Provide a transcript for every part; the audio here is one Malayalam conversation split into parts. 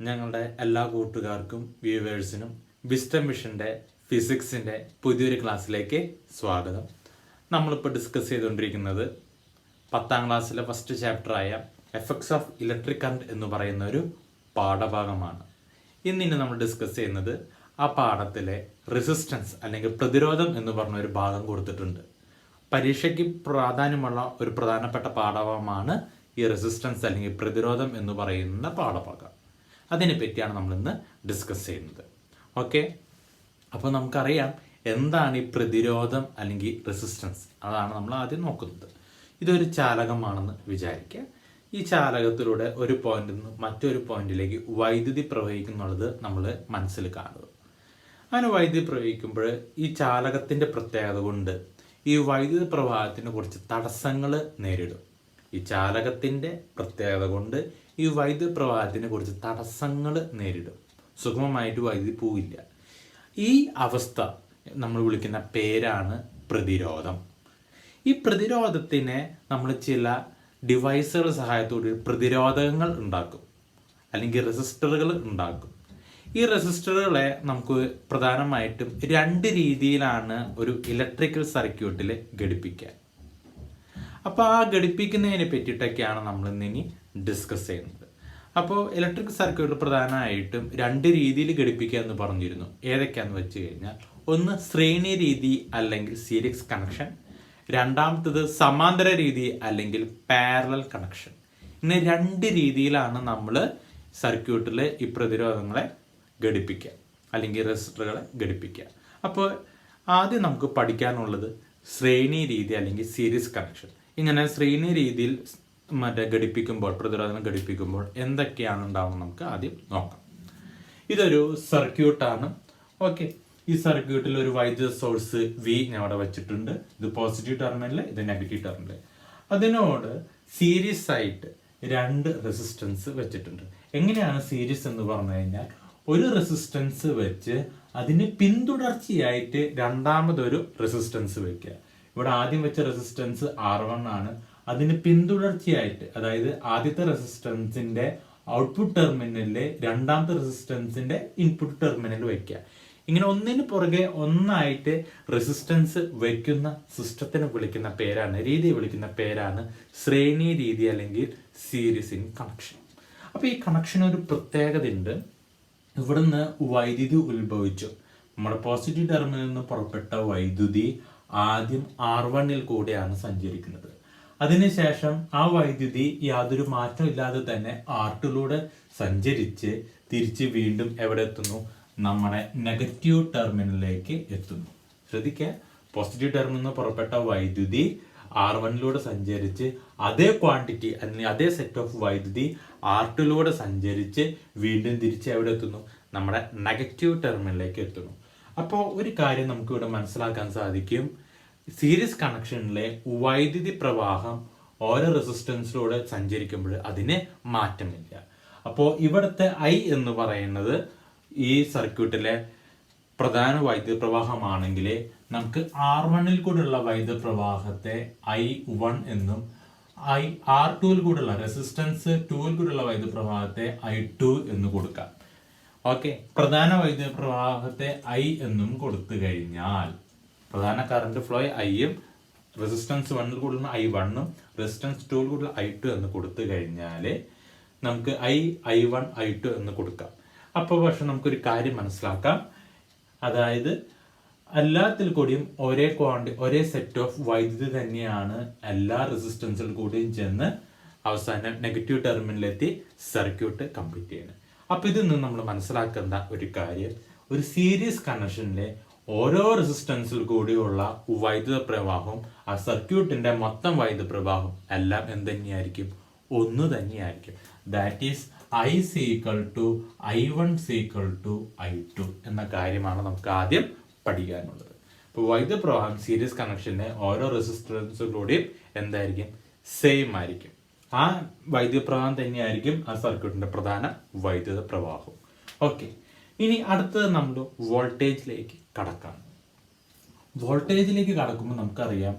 ഞങ്ങളുടെ എല്ലാ കൂട്ടുകാർക്കും വ്യൂവേഴ്സിനും വിസ്ഡം മിഷൻ്റെ ഫിസിക്സിൻ്റെ പുതിയൊരു ക്ലാസ്സിലേക്ക് സ്വാഗതം. നമ്മളിപ്പോൾ ഡിസ്കസ് ചെയ്തുകൊണ്ടിരിക്കുന്നത് 10ാം ക്ലാസ്സിലെ ഫസ്റ്റ് ചാപ്റ്ററായ എഫക്ട്സ് ഓഫ് ഇലക്ട്രിക് കറണ്ട് എന്ന് പറയുന്ന ഒരു പാഠഭാഗമാണ്. ഇന്നിന് നമ്മൾ ഡിസ്കസ് ചെയ്യുന്നത് ആ പാഠത്തിലെ റെസിസ്റ്റൻസ് അല്ലെങ്കിൽ പ്രതിരോധം എന്ന് പറഞ്ഞ ഒരു ഭാഗം കൊടുത്തിട്ടുണ്ട്. പരീക്ഷയ്ക്ക് പ്രാധാന്യമുള്ള ഒരു പ്രധാനപ്പെട്ട പാഠഭാഗമാണ് ഈ റെസിസ്റ്റൻസ് അല്ലെങ്കിൽ പ്രതിരോധം എന്ന് പറയുന്ന പാഠഭാഗം. അതിനെ പറ്റിയാണ് നമ്മളിന്ന് ഡിസ്കസ് ചെയ്യുന്നത്. ഓക്കെ, അപ്പോൾ നമുക്കറിയാം എന്താണ് ഈ പ്രതിരോധം അല്ലെങ്കിൽ റെസിസ്റ്റൻസ്. അതാണ് നമ്മൾ ആദ്യം നോക്കുന്നത്. ഇതൊരു ചാലകമാണെന്ന് വിചാരിക്കുക. ഈ ചാലകത്തിലൂടെ ഒരു പോയിന്റിൽ നിന്ന് മറ്റൊരു പോയിന്റിലേക്ക് വൈദ്യുതി പ്രവഹിക്കുന്നുള്ളത് നമ്മൾ മനസ്സിൽ കാണുക. അങ്ങനെ വൈദ്യുതി പ്രവഹിക്കുമ്പോൾ ഈ ചാലകത്തിൻ്റെ പ്രത്യേകത കൊണ്ട് ഈ വൈദ്യുതി പ്രവാഹത്തിന് കുറച്ച് തടസ്സങ്ങൾ നേരിടും. ഈ ചാലകത്തിൻ്റെ പ്രത്യേകത കൊണ്ട് ഈ വൈദ്യുതി പ്രവാഹത്തിന് കുറച്ച് തടസ്സങ്ങൾ നേരിടും. സുഗമമായിട്ട് വൈദ്യുതി പോവില്ല. ഈ അവസ്ഥ നമ്മൾ വിളിക്കുന്ന പേരാണ് പ്രതിരോധം. ഈ പ്രതിരോധത്തിനെ നമ്മൾ ചില ഡിവൈസുകൾ സഹായത്തോടെ പ്രതിരോധകങ്ങൾ ഉണ്ടാക്കും, അല്ലെങ്കിൽ റെസിസ്റ്ററുകൾ ഉണ്ടാക്കും. ഈ റെസിസ്റ്ററുകളെ നമുക്ക് പ്രധാനമായിട്ടും 2 രീതിയിലാണ് ഒരു ഇലക്ട്രിക്കൽ സർക്യൂട്ടിൽ ഘടിപ്പിക്കുക. അപ്പോൾ ആ ഘടിപ്പിക്കുന്നതിനെ പറ്റിയിട്ടൊക്കെയാണ് നമ്മൾ ഇനി ഡിസ്കസ് ചെയ്യുന്നത്. അപ്പോൾ ഇലക്ട്രിക് സർക്യൂട്ട് പ്രധാനമായിട്ടും 2 രീതിയിൽ ഘടിപ്പിക്കുക എന്ന് പറഞ്ഞിരുന്നു. ഏതൊക്കെയാണെന്ന് വെച്ച് കഴിഞ്ഞാൽ, ഒന്ന് ശ്രേണി രീതി അല്ലെങ്കിൽ സീരീസ് കണക്ഷൻ, രണ്ടാമത്തത് സമാന്തര രീതി അല്ലെങ്കിൽ പാരലൽ കണക്ഷൻ. ഇങ്ങനെ 2 രീതിയിലാണ് നമ്മൾ സർക്യൂട്ടിൽ ഈ പ്രതിരോധങ്ങളെ ഘടിപ്പിക്കുക അല്ലെങ്കിൽ റെസിസ്റ്ററുകളെ ഘടിപ്പിക്കുക. അപ്പോൾ ആദ്യം നമുക്ക് പഠിക്കാനുള്ളത് ശ്രേണി രീതി അല്ലെങ്കിൽ സീരീസ് കണക്ഷൻ. ഇങ്ങനെ ശ്രേണി രീതിയിൽ ഘടിപ്പിക്കുമ്പോൾ, പ്രതിരോധം ഘടിപ്പിക്കുമ്പോൾ എന്തൊക്കെയാണ് ഉണ്ടാവുന്നത് നമുക്ക് ആദ്യം നോക്കാം. ഇതൊരു സർക്യൂട്ടാണ്. ഓക്കെ, ഈ സർക്യൂട്ടിൽ ഒരു വൈദ്യുത സോഴ്സ് വി ഞാൻ അവിടെ വെച്ചിട്ടുണ്ട്. ഇത് പോസിറ്റീവ് ടെർമിനൽ, ഇത് നെഗറ്റീവ് ടെർമിനൽ. അതിനോട് സീരീസ് ആയിട്ട് 2 റെസിസ്റ്റൻസ് വെച്ചിട്ടുണ്ട്. എങ്ങനെയാണ് സീരീസ് എന്ന് പറഞ്ഞു കഴിഞ്ഞാൽ, ഒരു റെസിസ്റ്റൻസ് വെച്ച് അതിന് പിന്തുടർച്ചയായിട്ട് രണ്ടാമതൊരു റെസിസ്റ്റൻസ് വെക്കുക. ഇവിടെ ആദ്യം വെച്ച റെസിസ്റ്റൻസ് R1 ആണ്. അതിന് പിന്തുടർച്ചയായിട്ട്, അതായത് ആദ്യത്തെ റെസിസ്റ്റൻസിന്റെ ഔട്ട്പുട്ട് ടെർമിനലിലെ രണ്ടാമത്തെ റെസിസ്റ്റൻസിന്റെ ഇൻപുട്ട് ടെർമിനൽ വെക്കുക. ഇങ്ങനെ ഒന്നിന് പുറകെ ഒന്നായിട്ട് റെസിസ്റ്റൻസ് വെക്കുന്ന സിസ്റ്റത്തിനെ വിളിക്കുന്ന പേരാണ്, രീതിയെ വിളിക്കുന്ന പേരാണ് ശ്രേണി രീതി അല്ലെങ്കിൽ സീരീസ് ഇൻ കണക്ഷൻ. അപ്പൊ ഈ കണക്ഷൻ ഒരു പ്രത്യേകത ഉണ്ട്. ഇവിടുന്ന് വൈദ്യുതി ഉത്ഭവിച്ചു. നമ്മുടെ പോസിറ്റീവ് ടെർമിനലിൽ നിന്ന് പുറപ്പെട്ട വൈദ്യുതി ആദ്യം R1 കൂടെയാണ് സഞ്ചരിക്കുന്നത്. അതിനുശേഷം ആ വൈദ്യുതി യാതൊരു മാറ്റം ഇല്ലാതെ തന്നെ R2 സഞ്ചരിച്ച് തിരിച്ച് വീണ്ടും എവിടെ എത്തുന്നു? നമ്മുടെ നെഗറ്റീവ് ടെർമിനലിലേക്ക് എത്തുന്നു. ശ്രദ്ധിക്കുക, പോസിറ്റീവ് ടെർമിനലിൽ നിന്ന് പുറപ്പെട്ട വൈദ്യുതി R1 സഞ്ചരിച്ച് അതേ ക്വാണ്ടിറ്റി അല്ലെങ്കിൽ അതേ സെറ്റ് ഓഫ് വൈദ്യുതി R2 സഞ്ചരിച്ച് വീണ്ടും തിരിച്ച് എവിടെ എത്തുന്നു? നമ്മുടെ നെഗറ്റീവ് ടെർമിനലിലേക്ക് എത്തുന്നു. അപ്പോൾ ഒരു കാര്യം നമുക്ക് ഇവിടെ മനസ്സിലാക്കാൻ സാധിക്കും. സീരീസ് കണക്ഷനിലെ വൈദ്യുതി പ്രവാഹം ഓരോ റെസിസ്റ്റൻസിലൂടെ സഞ്ചരിക്കുമ്പോൾ അതിന് മാറ്റമില്ല. അപ്പോൾ ഇവിടുത്തെ I എന്ന് പറയുന്നത് ഈ സർക്യൂട്ടിലെ പ്രധാന വൈദ്യുത പ്രവാഹമാണെങ്കിൽ നമുക്ക് R1 കൂടെയുള്ള വൈദ്യുത പ്രവാഹത്തെ I1 എന്നും R2 കൂടെയുള്ള റെസിസ്റ്റൻസ് 2 കൂടെയുള്ള വൈദ്യുത പ്രവാഹത്തെ I2 എന്ന് കൊടുക്കാം. ഓക്കെ, പ്രധാന വൈദ്യുത പ്രവാഹത്തെ I എന്നും കൊടുത്തു കഴിഞ്ഞാൽ പ്രധാന കറണ്ട് ഫ്ലോ I-യും റെസിസ്റ്റൻസ് 1 കൂടുന്ന I1 റെസിസ്റ്റൻസ് 2 കൂടുന്ന I2 എന്ന് കൊടുത്തു കഴിഞ്ഞാൽ നമുക്ക് I1 I2 എന്ന് കൊടുക്കാം. അപ്പോൾ പക്ഷെ നമുക്കൊരു കാര്യം മനസ്സിലാക്കാം. അതായത് എല്ലാത്തിൽ കൂടിയും ഒരേ സെറ്റ് ഓഫ് വൈദ്യുതി തന്നെയാണ് എല്ലാ റെസിസ്റ്റൻസിൽ കൂടിയും ചെന്ന് അവസാനം നെഗറ്റീവ് ടെർമിനലിലെത്തി സർക്യൂട്ട് കംപ്ലീറ്റ് ചെയ്യുന്നത്. അപ്പൊ ഇതിൽ നിന്ന് നമ്മൾ മനസ്സിലാക്കേണ്ട ഒരു കാര്യം, ഒരു സീരീസ് കണക്ഷനിലെ ഓരോ റെസിസ്റ്റൻസിൽ കൂടിയുള്ള വൈദ്യുത പ്രവാഹം ആ സർക്യൂട്ടിന്റെ മൊത്തം വൈദ്യുത പ്രവാഹം എല്ലാം എന്തുതന്നെയായിരിക്കും? ഒന്ന് തന്നെയായിരിക്കും. That is I I1 I2 എന്ന കാര്യമാണ് നമുക്ക് ആദ്യം പഠിക്കാനുള്ളത്. ഇപ്പോൾ വൈദ്യുത പ്രവാഹം സീരീസ് കണക്ഷനിലെ ഓരോ റെസിസ്റ്റൻസിലൂടെയും എന്തായിരിക്കും? സെയിം ആയിരിക്കും. ആ വൈദ്യുത പ്രവാഹം തന്നെയായിരിക്കും ആ സർക്യൂട്ടിന്റെ പ്രധാന വൈദ്യുത പ്രവാഹം. ഓക്കെ, ഇനി അടുത്തത് നമ്മൾ വോൾട്ടേജിലേക്ക് കടക്കാം. വോൾട്ടേജിലേക്ക് കടക്കുമ്പോൾ നമുക്കറിയാം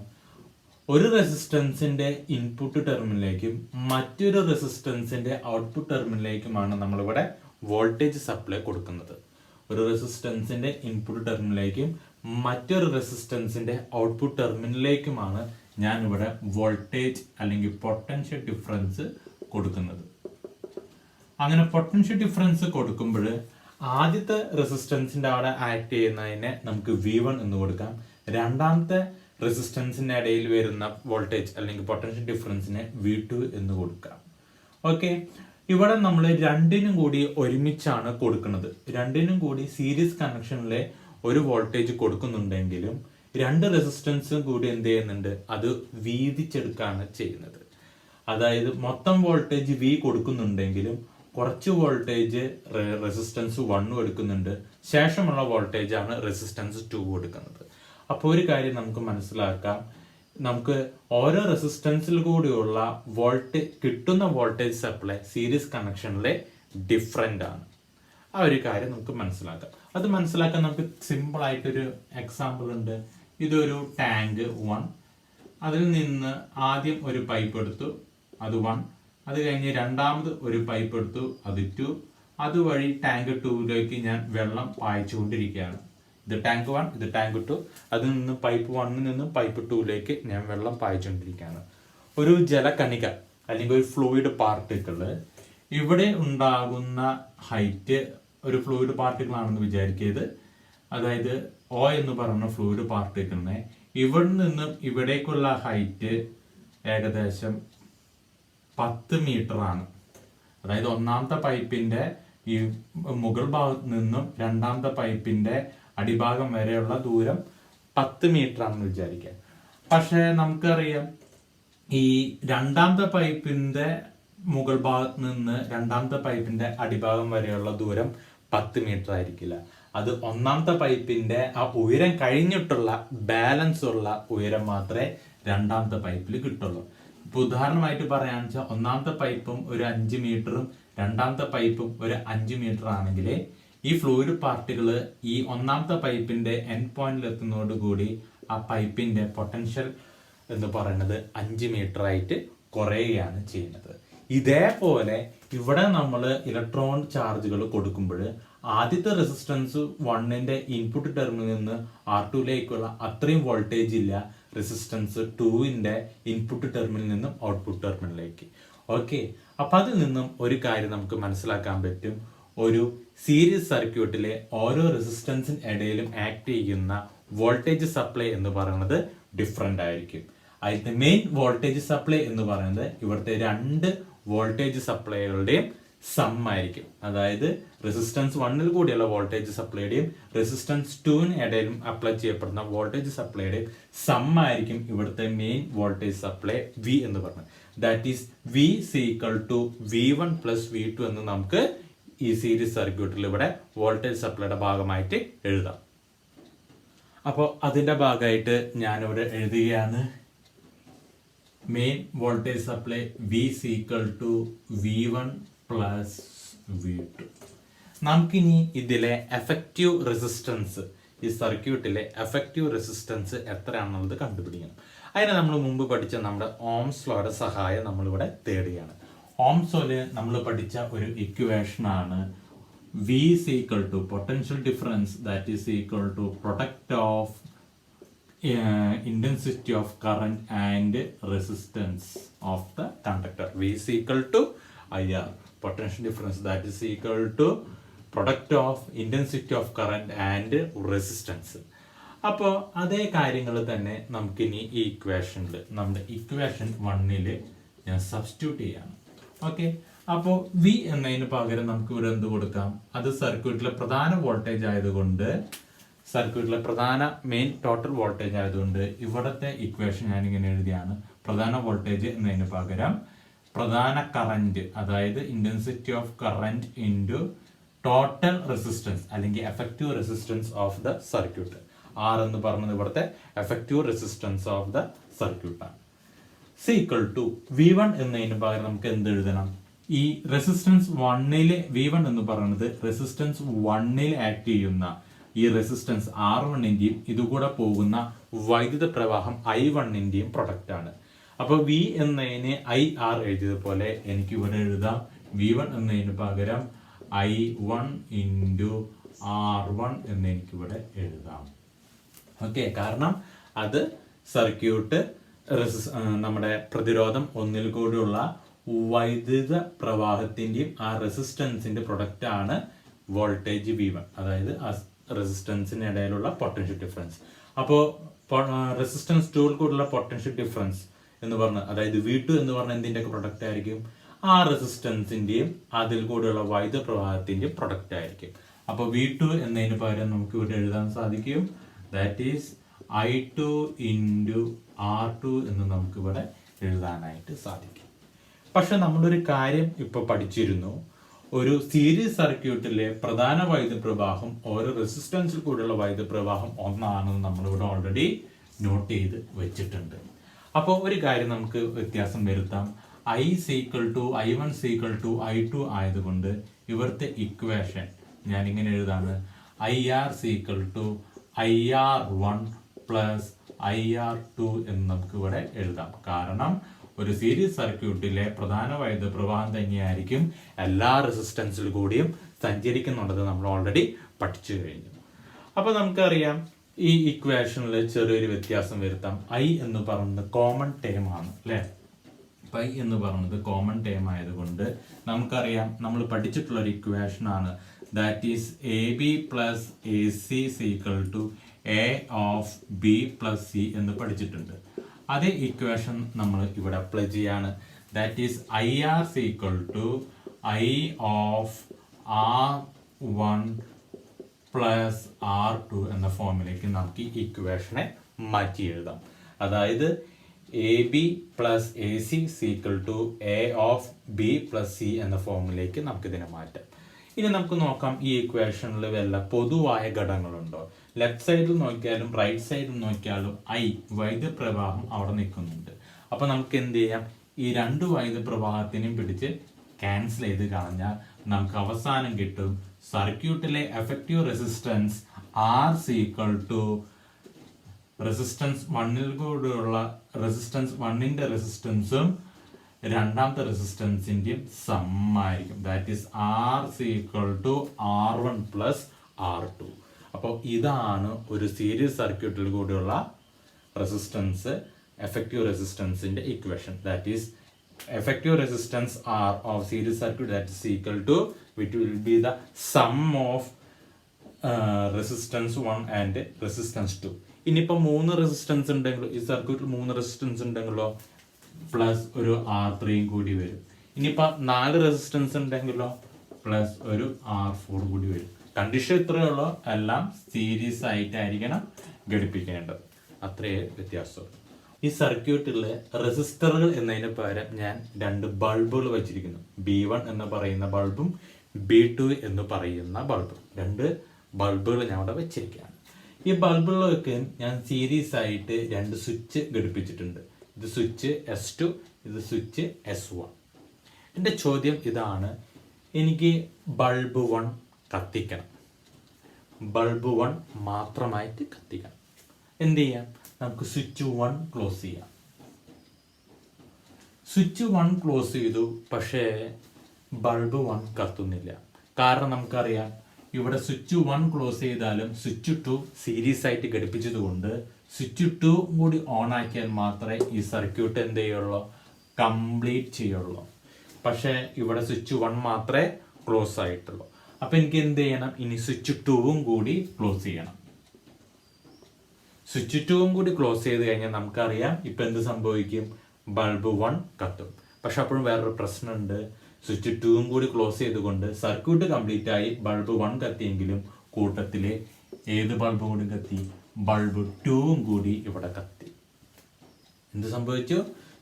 ഒരു റെസിസ്റ്റൻസിന്റെ ഇൻപുട്ട് ടെർമിനലിലേക്കും മറ്റൊരു റെസിസ്റ്റൻസിന്റെ ഔട്ട്പുട്ട് ടെർമിനലിലേക്കുമാണ് നമ്മളിവിടെ വോൾട്ടേജ് സപ്ലൈ കൊടുക്കുന്നത്. ഒരു റെസിസ്റ്റൻസിന്റെ ഇൻപുട്ട് ടെർമിനലിലേക്കും മറ്റൊരു റെസിസ്റ്റൻസിന്റെ ഔട്ട്പുട്ട് ടെർമിനലിലേക്കുമാണ് ഞാൻ ഇവിടെ വോൾട്ടേജ് അല്ലെങ്കിൽ പൊട്ടൻഷ്യൽ ഡിഫറൻസ് കൊടുക്കുന്നത്. അങ്ങനെ പൊട്ടൻഷ്യൽ ഡിഫറൻസ് കൊടുക്കുമ്പോൾ ആദ്യത്തെ റെസിസ്റ്റൻസിന്റെ അവിടെ ആക്ട് ചെയ്യുന്നതിനെ നമുക്ക് V1 എന്ന് കൊടുക്കാം. രണ്ടാമത്തെ റെസിസ്റ്റൻസിന്റെ ഇടയിൽ വരുന്ന വോൾട്ടേജ് അല്ലെങ്കിൽ പൊട്ടൻഷ്യൽ ഡിഫറൻസിനെ V2 എന്ന് കൊടുക്കാം. ഓക്കെ, ഇവിടെ നമ്മൾ രണ്ടിനും കൂടി ഒരുമിച്ചാണ് കൊടുക്കുന്നത്. രണ്ടിനും കൂടി സീരീസ് കണക്ഷനിലെ ഒരു വോൾട്ടേജ് കൊടുക്കുന്നുണ്ടെങ്കിലും രണ്ട് റെസിസ്റ്റൻസും കൂടി എന്ത് ചെയ്യുന്നുണ്ട്, അത് വീതിച്ചെടുക്കുകയാണ് ചെയ്യുന്നത്. അതായത് മൊത്തം വോൾട്ടേജ് V കൊടുക്കുന്നുണ്ടെങ്കിലും കുറച്ച് വോൾട്ടേജ് റെസിസ്റ്റൻസ് 1 എടുക്കുന്നുണ്ട്, ശേഷമുള്ള വോൾട്ടേജ് ആണ് റെസിസ്റ്റൻസ് 2 കൊടുക്കുന്നത്. അപ്പോൾ ഒരു കാര്യം നമുക്ക് മനസ്സിലാക്കാം, നമുക്ക് ഓരോ റെസിസ്റ്റൻസിൽ കൂടിയുള്ള കിട്ടുന്ന വോൾട്ടേജ് സപ്ലൈ സീരീസ് കണക്ഷനിലെ ഡിഫറെൻ്റ് ആണ്. ആ ഒരു കാര്യം നമുക്ക് മനസ്സിലാക്കാം. അത് മനസ്സിലാക്കാൻ നമുക്ക് സിമ്പിൾ ആയിട്ടൊരു എക്സാമ്പിൾ ഉണ്ട്. ഇതൊരു ടാങ്ക് 1, അതിൽ നിന്ന് ആദ്യം ഒരു പൈപ്പ് എടുത്തു, അത് 1, അത് കഴിഞ്ഞ് രണ്ടാമത് ഒരു പൈപ്പ് എടുത്തു, അത് 2, അതുവഴി ടാങ്ക് 2ലേക്ക് ഞാൻ വെള്ളം പായിച്ചുകൊണ്ടിരിക്കുകയാണ്. ഇത് ടാങ്ക് 1, ഇത് ടാങ്ക് 2, അതിൽ നിന്ന് പൈപ്പ് 1ൽ നിന്നും പൈപ്പ് 2ലേക്ക് ഞാൻ വെള്ളം പായിച്ചുകൊണ്ടിരിക്കുകയാണ്. ഒരു ജലകണിക അല്ലെങ്കിൽ ഒരു ഫ്ലൂയിഡ് പാർട്ടിക്കിള് ഇവിടെ ഉണ്ടാകുന്ന ഹൈറ്റ്, ഒരു ഫ്ലൂയിഡ് പാർട്ടിക്കിൾ ആണെന്ന് വിചാരിക്കരുത്. അതായത് O എന്ന് പറയുന്ന ഫ്ലൂയിഡ് പാർട്ടിക്കിളിനെ ഇവിടെ നിന്നും ഇവിടേക്കുള്ള ഹൈറ്റ് ഏകദേശം 10 മീറ്റർ ആണ്. അതായത് ഒന്നാമത്തെ പൈപ്പിന്റെ ഈ മുകൾ ഭാഗത്ത് നിന്നും രണ്ടാമത്തെ പൈപ്പിന്റെ അടിഭാഗം വരെയുള്ള ദൂരം 10 മീറ്റർ ആണെന്ന് വിചാരിക്കുക. പക്ഷെ നമുക്കറിയാം, ഈ രണ്ടാമത്തെ പൈപ്പിന്റെ മുകൾ ഭാഗത്ത് നിന്ന് രണ്ടാമത്തെ പൈപ്പിന്റെ അടിഭാഗം വരെയുള്ള ദൂരം 10 മീറ്റർ ആയിരിക്കില്ല. അത് ഒന്നാമത്തെ പൈപ്പിന്റെ ആ ഉയരം കഴിഞ്ഞിട്ടുള്ള ബാലൻസ് ഉള്ള ഉയരം മാത്രമേ രണ്ടാമത്തെ പൈപ്പിൽ കിട്ടുള്ളൂ. ഇപ്പൊ ഉദാഹരണമായിട്ട് പറയാന്ന് വെച്ചാൽ ഒന്നാമത്തെ പൈപ്പും ഒരു 5 മീറ്ററും രണ്ടാമത്തെ പൈപ്പും ഒരു 5 മീറ്റർ ആണെങ്കിൽ ഈ ഫ്ലൂയിഡ് പാർട്ടികള് ഈ ഒന്നാമത്തെ പൈപ്പിന്റെ എൻഡ് പോയിന്റിൽ എത്തുന്നതോടുകൂടി ആ പൈപ്പിന്റെ പൊട്ടൻഷ്യൽ എന്ന് പറയുന്നത് 5 മീറ്റർ ആയിട്ട് കുറയുകയാണ് ചെയ്യുന്നത്. ഇതേപോലെ ഇവിടെ നമ്മൾ ഇലക്ട്രോൺ ചാർജുകൾ കൊടുക്കുമ്പോൾ ആദ്യത്തെ റെസിസ്റ്റൻസ് 1ന്റെ ഇൻപുട്ട് ടെർമിനലിൽ നിന്ന് R2ലേക്കുള്ള അത്രയും വോൾട്ടേജ് ഇല്ല റെസിസ്റ്റൻസ് 2ന്റെ ഇൻപുട്ട് ടെർമിനലിൽ നിന്നും ഔട്ട്പുട്ട് ടെർമിനലിലേക്ക്. ഓക്കെ, അപ്പൊ അതിൽ നിന്നും ഒരു കാര്യം നമുക്ക് മനസ്സിലാക്കാൻ പറ്റും, ഒരു സീരീസ് സർക്യൂട്ടിലെ ഓരോ റെസിസ്റ്റൻസിന് ഇടയിലും ആക്ട് ചെയ്യുന്ന വോൾട്ടേജ് സപ്ലൈ എന്ന് പറയുന്നത് ഡിഫറെന്റ് ആയിരിക്കും. അതിന്റെ മെയിൻ വോൾട്ടേജ് സപ്ലൈ എന്ന് പറയുന്നത് ഇവിടുത്തെ രണ്ട് വോൾട്ടേജ് സപ്ലൈകളുടെയും സം ആയിരിക്കും. അതായത് റെസിസ്റ്റൻസ് 1ൽ കൂടിയുള്ള വോൾട്ടേജ് സപ്ലൈയുടെയും റെസിസ്റ്റൻസ് 2ന് ഇടയിലും അപ്ലൈ ചെയ്യപ്പെടുന്ന വോൾട്ടേജ് സപ്ലൈയുടെയും സം ആയിരിക്കും ഇവിടുത്തെ മെയിൻ വോൾട്ടേജ് സപ്ലൈ V എന്ന് പറയുന്നത്. That is V equal to V1 plus V2 എന്ന് നമുക്ക് ഈ സീരീസ് സർക്യൂട്ടിൽ ഇവിടെ വോൾട്ടേജ് സപ്ലൈയുടെ ഭാഗമായിട്ട് എഴുതാം. അപ്പോൾ അതിന്റെ ഭാഗമായിട്ട് ഞാനിവിടെ എഴുതുകയാണ്, main voltage supply V equal to V1 plus V2. നമുക്കിനി ഇതിലെ എഫക്റ്റീവ് റെസിസ്റ്റൻസ്, ഈ സർക്യൂട്ടിലെ എഫക്റ്റീവ് റെസിസ്റ്റൻസ് എത്രയാണെന്നുള്ളത് കണ്ടുപിടിക്കണം. അതിന് നമ്മൾ മുമ്പ് പഠിച്ച നമ്മുടെ ഓംസ് ലോയുടെ സഹായം നമ്മളിവിടെ തേടുകയാണ്. ഓംസ് ലോയിൽ നമ്മൾ പഠിച്ച ഒരു ഇക്വേഷൻ ആണ് V equal to potential difference that is equal to product of intensity of current and resistance of the conductor. V is equal to IR, potential difference, that is equal to product of intensity of current and resistance. അപ്പോൾ അതേ കാര്യങ്ങൾ തന്നെ നമുക്കിനി ഈ ഇക്വേഷനിൽ, നമ്മുടെ ഇക്വേഷൻ 1ൽ ഞാൻ സബ്സ്റ്റിറ്റ്യൂട്ട് ചെയ്യാണ്. ഓക്കെ, അപ്പോൾ V എന്നതിന് പകരം നമുക്ക് ഇവിടെ എന്ത് കൊടുക്കാം, അത് സർക്യൂട്ടിലെ പ്രധാന വോൾട്ടേജ് ആയതുകൊണ്ട്, സർക്യൂട്ടിലെ പ്രധാന മെയിൻ ടോട്ടൽ വോൾട്ടേജ് ആയതുകൊണ്ട് ഇവിടത്തെ ഇക്വേഷൻ ഞാൻ ഇങ്ങനെ എഴുതിയാണ്, പ്രധാന വോൾട്ടേജ് എന്നതിന് പകരം പ്രധാന കറന്റ്, അതായത് intensity of current into total resistance അല്ലെങ്കിൽ effective resistance of the circuit. R എന്ന് പറഞ്ഞത് ഇവിടുത്തെ എഫക്റ്റീവ് റെസിസ്റ്റൻസ് ഓഫ് ദ സർക്യൂട്ടാണ്. ഈക്വൽ ടു V1 എന്നതിന് പകരം നമുക്ക് എന്ത് എഴുതണം, ഈ റെസിസ്റ്റൻസ് 1ൽ V1 എന്ന് പറയുന്നത് റെസിസ്റ്റൻസ് 1ൽ ആക്ട് ചെയ്യുന്ന ഈ റെസിസ്റ്റൻസ് R1ന്റെയും ഇതുകൂടെ പോകുന്ന വൈദ്യുത പ്രവാഹം I1ന്റെയും പ്രൊഡക്റ്റ് ആണ്. അപ്പൊ V എന്നതിന് IR എഴുതിയതുപോലെ എനിക്ക് ഇവിടെ എഴുതാം V1 എന്നതിന് പകരം I1 ഇൻറ്റു R1 എന്ന് എനിക്കിവിടെ എഴുതാം. ഓക്കെ, കാരണം അത് സർക്യൂട്ട് നമ്മുടെ പ്രതിരോധം ഒന്നിൽ കൂടിയുള്ള വൈദ്യുത പ്രവാഹത്തിന്റെയും ആ റെസിസ്റ്റൻസിന്റെ പ്രൊഡക്റ്റ് ആണ് വോൾട്ടേജ് V1, അതായത് ആ റെസിസ്റ്റൻസിന് ഇടയിലുള്ള പൊട്ടൻഷ്യൽ ഡിഫറൻസ്. അപ്പോൾ റെസിസ്റ്റൻസ് 2 കൂടിയുള്ള പൊട്ടൻഷ്യൽ ഡിഫറൻസ് എന്ന് പറഞ്ഞ, അതായത് V2 എന്ന് പറഞ്ഞ എന്തിന്റെ ഒക്കെ പ്രൊഡക്റ്റ് ആയിരിക്കും? ആ റെസിസ്റ്റൻസിന്റെയും അതിൽ കൂടെയുള്ള വൈദ്യുത പ്രവാഹത്തിന്റെയും പ്രൊഡക്റ്റ് ആയിരിക്കും. അപ്പോൾ V2 എന്നതിന് പകരം നമുക്ക് ഇവിടെ എഴുതാൻ സാധിക്കും, that is I2 into R2 എന്ന് നമുക്ക് ഇവിടെ എഴുതാനായിട്ട് സാധിക്കും. പക്ഷെ നമ്മളൊരു കാര്യം ഇപ്പൊ പഠിച്ചിരുന്നു, ഒരു സീരീസ് സർക്യൂട്ടിലെ പ്രധാന വൈദ്യുത പ്രവാഹം ഓരോ റെസിസ്റ്റൻസിൽ കൂടെയുള്ള വൈദ്യുത പ്രവാഹം ഒന്നാണെന്ന് നമ്മളിവിടെ ഓൾറെഡി നോട്ട് ചെയ്ത് വെച്ചിട്ടുണ്ട്. അപ്പോൾ ഒരു കാര്യം നമുക്ക് വ്യത്യാസം വരുത്താം. I1 I2 ആയതുകൊണ്ട് ഇവിടുത്തെ ഇക്വേഷൻ ഞാൻ ഇങ്ങനെ എഴുതാണ്, IR IR1 പ്ലസ് IR2 എന്ന് നമുക്ക് ഇവിടെ എഴുതാം. കാരണം ഒരു സീരീസ് സർക്യൂട്ടിലെ പ്രധാന വൈദ്യുത പ്രവാഹം തന്നെയായിരിക്കും എല്ലാ റെസിസ്റ്റൻസിൽ കൂടിയും സഞ്ചരിക്കുന്നുള്ളത് നമ്മൾ ഓൾറെഡി പഠിച്ചു കഴിഞ്ഞു. അപ്പൊ നമുക്കറിയാം ഈ ഇക്വേഷനിൽ ചെറിയൊരു വ്യത്യാസം വരുത്താം. I എന്ന് പറയുന്നത് കോമൺ ടേം ആണ് അല്ലെ. I എന്ന് പറയുന്നത് കോമൺ ടേം ആയതുകൊണ്ട് നമുക്കറിയാം, നമ്മൾ പഠിച്ചിട്ടുള്ള ഒരു ഇക്വേഷൻ ആണ്, that is AB plus AC equal to A of B plus C എന്ന് പഠിച്ചിട്ടുണ്ട്. അതേ ഇക്വേഷൻ നമ്മൾ ഇവിടെ അപ്ലൈ ചെയ്യാണ്. That is IR equal to I of R1 plus R2 എന്ന ഫോമിലേക്ക് നമുക്ക് ഈ ഇക്വേഷനെ മാറ്റി എഴുതാം. അതായത് AB plus AC equal to A of B plus C എന്ന ഫോമിലേക്ക് നമുക്ക് ഇതിനെ മാറ്റാം. ഇനി നമുക്ക് നോക്കാം ഈ ഇക്വേഷനിൽ വല്ല പൊതുവായ ഘടകങ്ങളുണ്ടോ. ലെഫ്റ്റ് സൈഡിൽ നോക്കിയാലും റൈറ്റ് സൈഡിൽ നോക്കിയാലും I വൈദ്യുത പ്രവാഹം അവിടെ നിൽക്കുന്നുണ്ട്. അപ്പൊ നമുക്ക് എന്ത് ചെയ്യാം, ഈ രണ്ട് വൈദ്യുത പ്രവാഹത്തിനും പിടിച്ച് ക്യാൻസൽ ചെയ്ത് കളഞ്ഞാൽ നമുക്ക് അവസാനം കിട്ടും സർക്യൂട്ടിലെ effective resistance R equal to resistance 1ൽ കൂടെയുള്ള റെസിസ്റ്റൻസ് 1ന്റെ റെസിസ്റ്റൻസും രണ്ടാമത്തെ റെസിസ്റ്റൻസിന്റെയും സമ്മായിരിക്കും. That is R equal to R1 plus R2. അപ്പോൾ ഇതാണ് ഒരു സീരീസ് സർക്യൂട്ടിൽ കൂടെയുള്ള റെസിസ്റ്റൻസ്, എഫക്റ്റീവ് റെസിസ്റ്റൻസിന്റെ ഇക്വേഷൻ. That is effective resistance R of series circuit, that is equal to, which will be the sum of resistance 1 and resistance 2. ഇനിയിപ്പോൾ 3 റെസിസ്റ്റൻസ് ഉണ്ടെങ്കിലോ, ഈ സർക്യൂട്ടിൽ 3 റെസിസ്റ്റൻസ് ഉണ്ടെങ്കിലോ പ്ലസ് ഒരു R3 കൂടി വരും. ഇനിയിപ്പോൾ 4 റെസിസ്റ്റൻസ് ഉണ്ടെങ്കിലോ പ്ലസ് ഒരു R4 കൂടി വരും. കണ്ടീഷൻ ഇത്രയേ ഉള്ളൂ, എല്ലാം സീരീസ് ആയിട്ടായിരിക്കണം ഘടിപ്പിക്കേണ്ടത്. അത്രയേ വ്യത്യാസമുള്ളൂ. ഈ സർക്യൂട്ടിലെ റെസിസ്റ്ററുകൾ എന്നതിന് പകരം ഞാൻ 2 ബൾബുകൾ വെച്ചിരിക്കുന്നു. B1 എന്ന് പറയുന്ന ബൾബും B2 എന്ന് പറയുന്ന ബൾബും, 2 ബൾബുകൾ ഞാൻ അവിടെ വെച്ചിരിക്കുകയാണ്. ഈ ബൾബുകളൊക്കെ ഞാൻ സീരീസ് ആയിട്ട് 2 സ്വിച്ച് ഘടിപ്പിച്ചിട്ടുണ്ട്. ഇത് സ്വിച്ച് S2, ഇത് സ്വിച്ച് S1. എൻ്റെ ചോദ്യം ഇതാണ്, എനിക്ക് ബൾബ് 1 കത്തിക്കണം, ബൾബ് 1 മാത്രമായിട്ട് കത്തിക്കണം. എന്ത് ചെയ്യാം, നമുക്ക് സ്വിച്ച് 1 ക്ലോസ് ചെയ്യാം. സ്വിച്ച് 1 ക്ലോസ് ചെയ്തു, പക്ഷേ ബൾബ് 1 കത്തുന്നില്ല. കാരണം നമുക്കറിയാം, ഇവിടെ സ്വിച്ച് 1 ക്ലോസ് ചെയ്താലും സ്വിച്ച് 2 സീരീസ് ആയിട്ട് ഘടിപ്പിച്ചത് കൊണ്ട് സ്വിച്ച് 2 കൂടി ഓൺ ആക്കിയാൽ മാത്രമേ ഈ സർക്യൂട്ട് എന്ത് ചെയ്യുള്ളൂ, കംപ്ലീറ്റ് ചെയ്യുള്ളൂ. പക്ഷേ ഇവിടെ സ്വിച്ച് 1 മാത്രമേ ക്ലോസ് ആയിട്ടുള്ളൂ. അപ്പൊ എനിക്ക് എന്ത് ചെയ്യണം, ഇനി സ്വിച്ച് 2 കൂടി ക്ലോസ് ചെയ്യണം. സ്വിച്ച് 2 കൂടി ക്ലോസ് ചെയ്ത് കഴിഞ്ഞാൽ നമുക്കറിയാം ഇപ്പൊ എന്ത് സംഭവിക്കും, ബൾബ് 1 കത്തും. പക്ഷെ അപ്പോഴും വേറൊരു പ്രശ്നമുണ്ട്, സ്വിച്ച് 2 കൂടി ക്ലോസ് ചെയ്തുകൊണ്ട് സർക്യൂട്ട് കംപ്ലീറ്റ് ആയി ബൾബ് 1 കത്തിയെങ്കിലും കൂട്ടത്തില് ഏത് ബൾബ് കൂടി കത്തി, ബൾബ് 2 കൂടി ഇവിടെ കത്തി. എന്ത് സംഭവിച്ചു,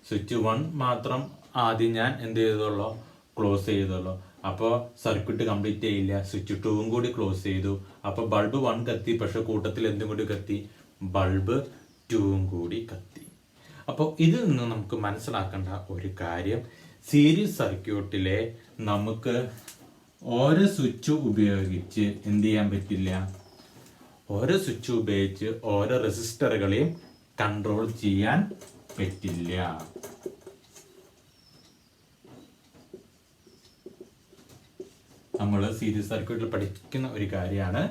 സ്വിച്ച് 1 മാത്രം ആദ്യം ഞാൻ എന്ത് ചെയ്തോളൂ, ക്ലോസ് ചെയ്തോളൂ. അപ്പോൾ സർക്യൂട്ട് കംപ്ലീറ്റ് ചെയ്യില്ല. സ്വിച്ച് 2 കൂടി ക്ലോസ് ചെയ്തു, അപ്പൊ ബൾബ് 1 കത്തി, പക്ഷെ കൂട്ടത്തിൽ എന്തും കൂടി കത്തി, ബൾബ് 2 കൂടി കത്തി. അപ്പോൾ ഇതിൽ നിന്ന് നമുക്ക് മനസ്സിലാക്കേണ്ട ഒരു കാര്യം, സീരീസ് സർക്യൂട്ടിലെ നമുക്ക് ഓരോ സ്വിച്ച് ഉപയോഗിച്ച് എന്ത് ചെയ്യാൻ പറ്റില്ല, ഓരോ സ്വിച്ച് ഉപയോഗിച്ച് ഓരോ റെസിസ്റ്ററുകളെയും കൺട്രോൾ ചെയ്യാൻ പറ്റില്ല. നമ്മൾ സീരീസ് സർക്യൂട്ടിൽ പഠിക്കുന്ന ഒരു കാര്യമാണ്.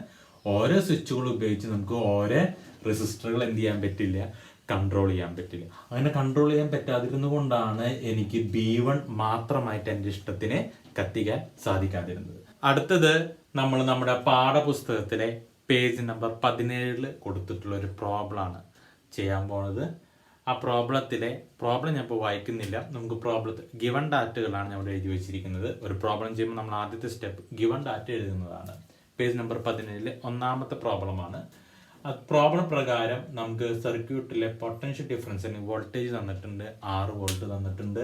ഓരോ സ്വിച്ചുകൾ ഉപയോഗിച്ച് നമുക്ക് ഓരോ റെസിസ്റ്ററുകൾ എന്ത് ചെയ്യാൻ പറ്റില്ല, കൺട്രോൾ ചെയ്യാൻ പറ്റില്ല. അങ്ങനെ കൺട്രോൾ ചെയ്യാൻ പറ്റാതിരുന്നത് കൊണ്ടാണ് എനിക്ക് B1 മാത്രമായിട്ട് എൻ്റെ ഇഷ്ടത്തിന് കത്തിക്കാൻ സാധിക്കാതിരുന്നത്. അടുത്തത് നമ്മൾ നമ്മുടെ പാഠപുസ്തകത്തിലെ പേജ് നമ്പർ 17 കൊടുത്തിട്ടുള്ള ഒരു പ്രോബ്ലമാണ് ചെയ്യാൻ പോണത്. ആ പ്രോബ്ലം ഞാൻ ഇപ്പോൾ വായിക്കുന്നില്ല. നമുക്ക് പ്രോബ്ലത്തിൽ ഗിവൺ ഡാറ്റകളാണ് ഞാൻ ഇവിടെ എഴുതി വെച്ചിരിക്കുന്നത്. ഒരു പ്രോബ്ലം ചെയ്യുമ്പോൾ നമ്മൾ ആദ്യത്തെ സ്റ്റെപ്പ് ഗിവൺ ഡാറ്റ എഴുതുന്നതാണ്. പേജ് നമ്പർ 17 ഒന്നാമത്തെ പ്രോബ്ലമാണ്. പ്രോബ്ലം പ്രകാരം നമുക്ക് സർക്യൂട്ടിലെ പൊട്ടൻഷ്യൽ ഡിഫറൻസിന് വോൾട്ടേജ് തന്നിട്ടുണ്ട്, 6 വോൾട്ട് തന്നിട്ടുണ്ട്.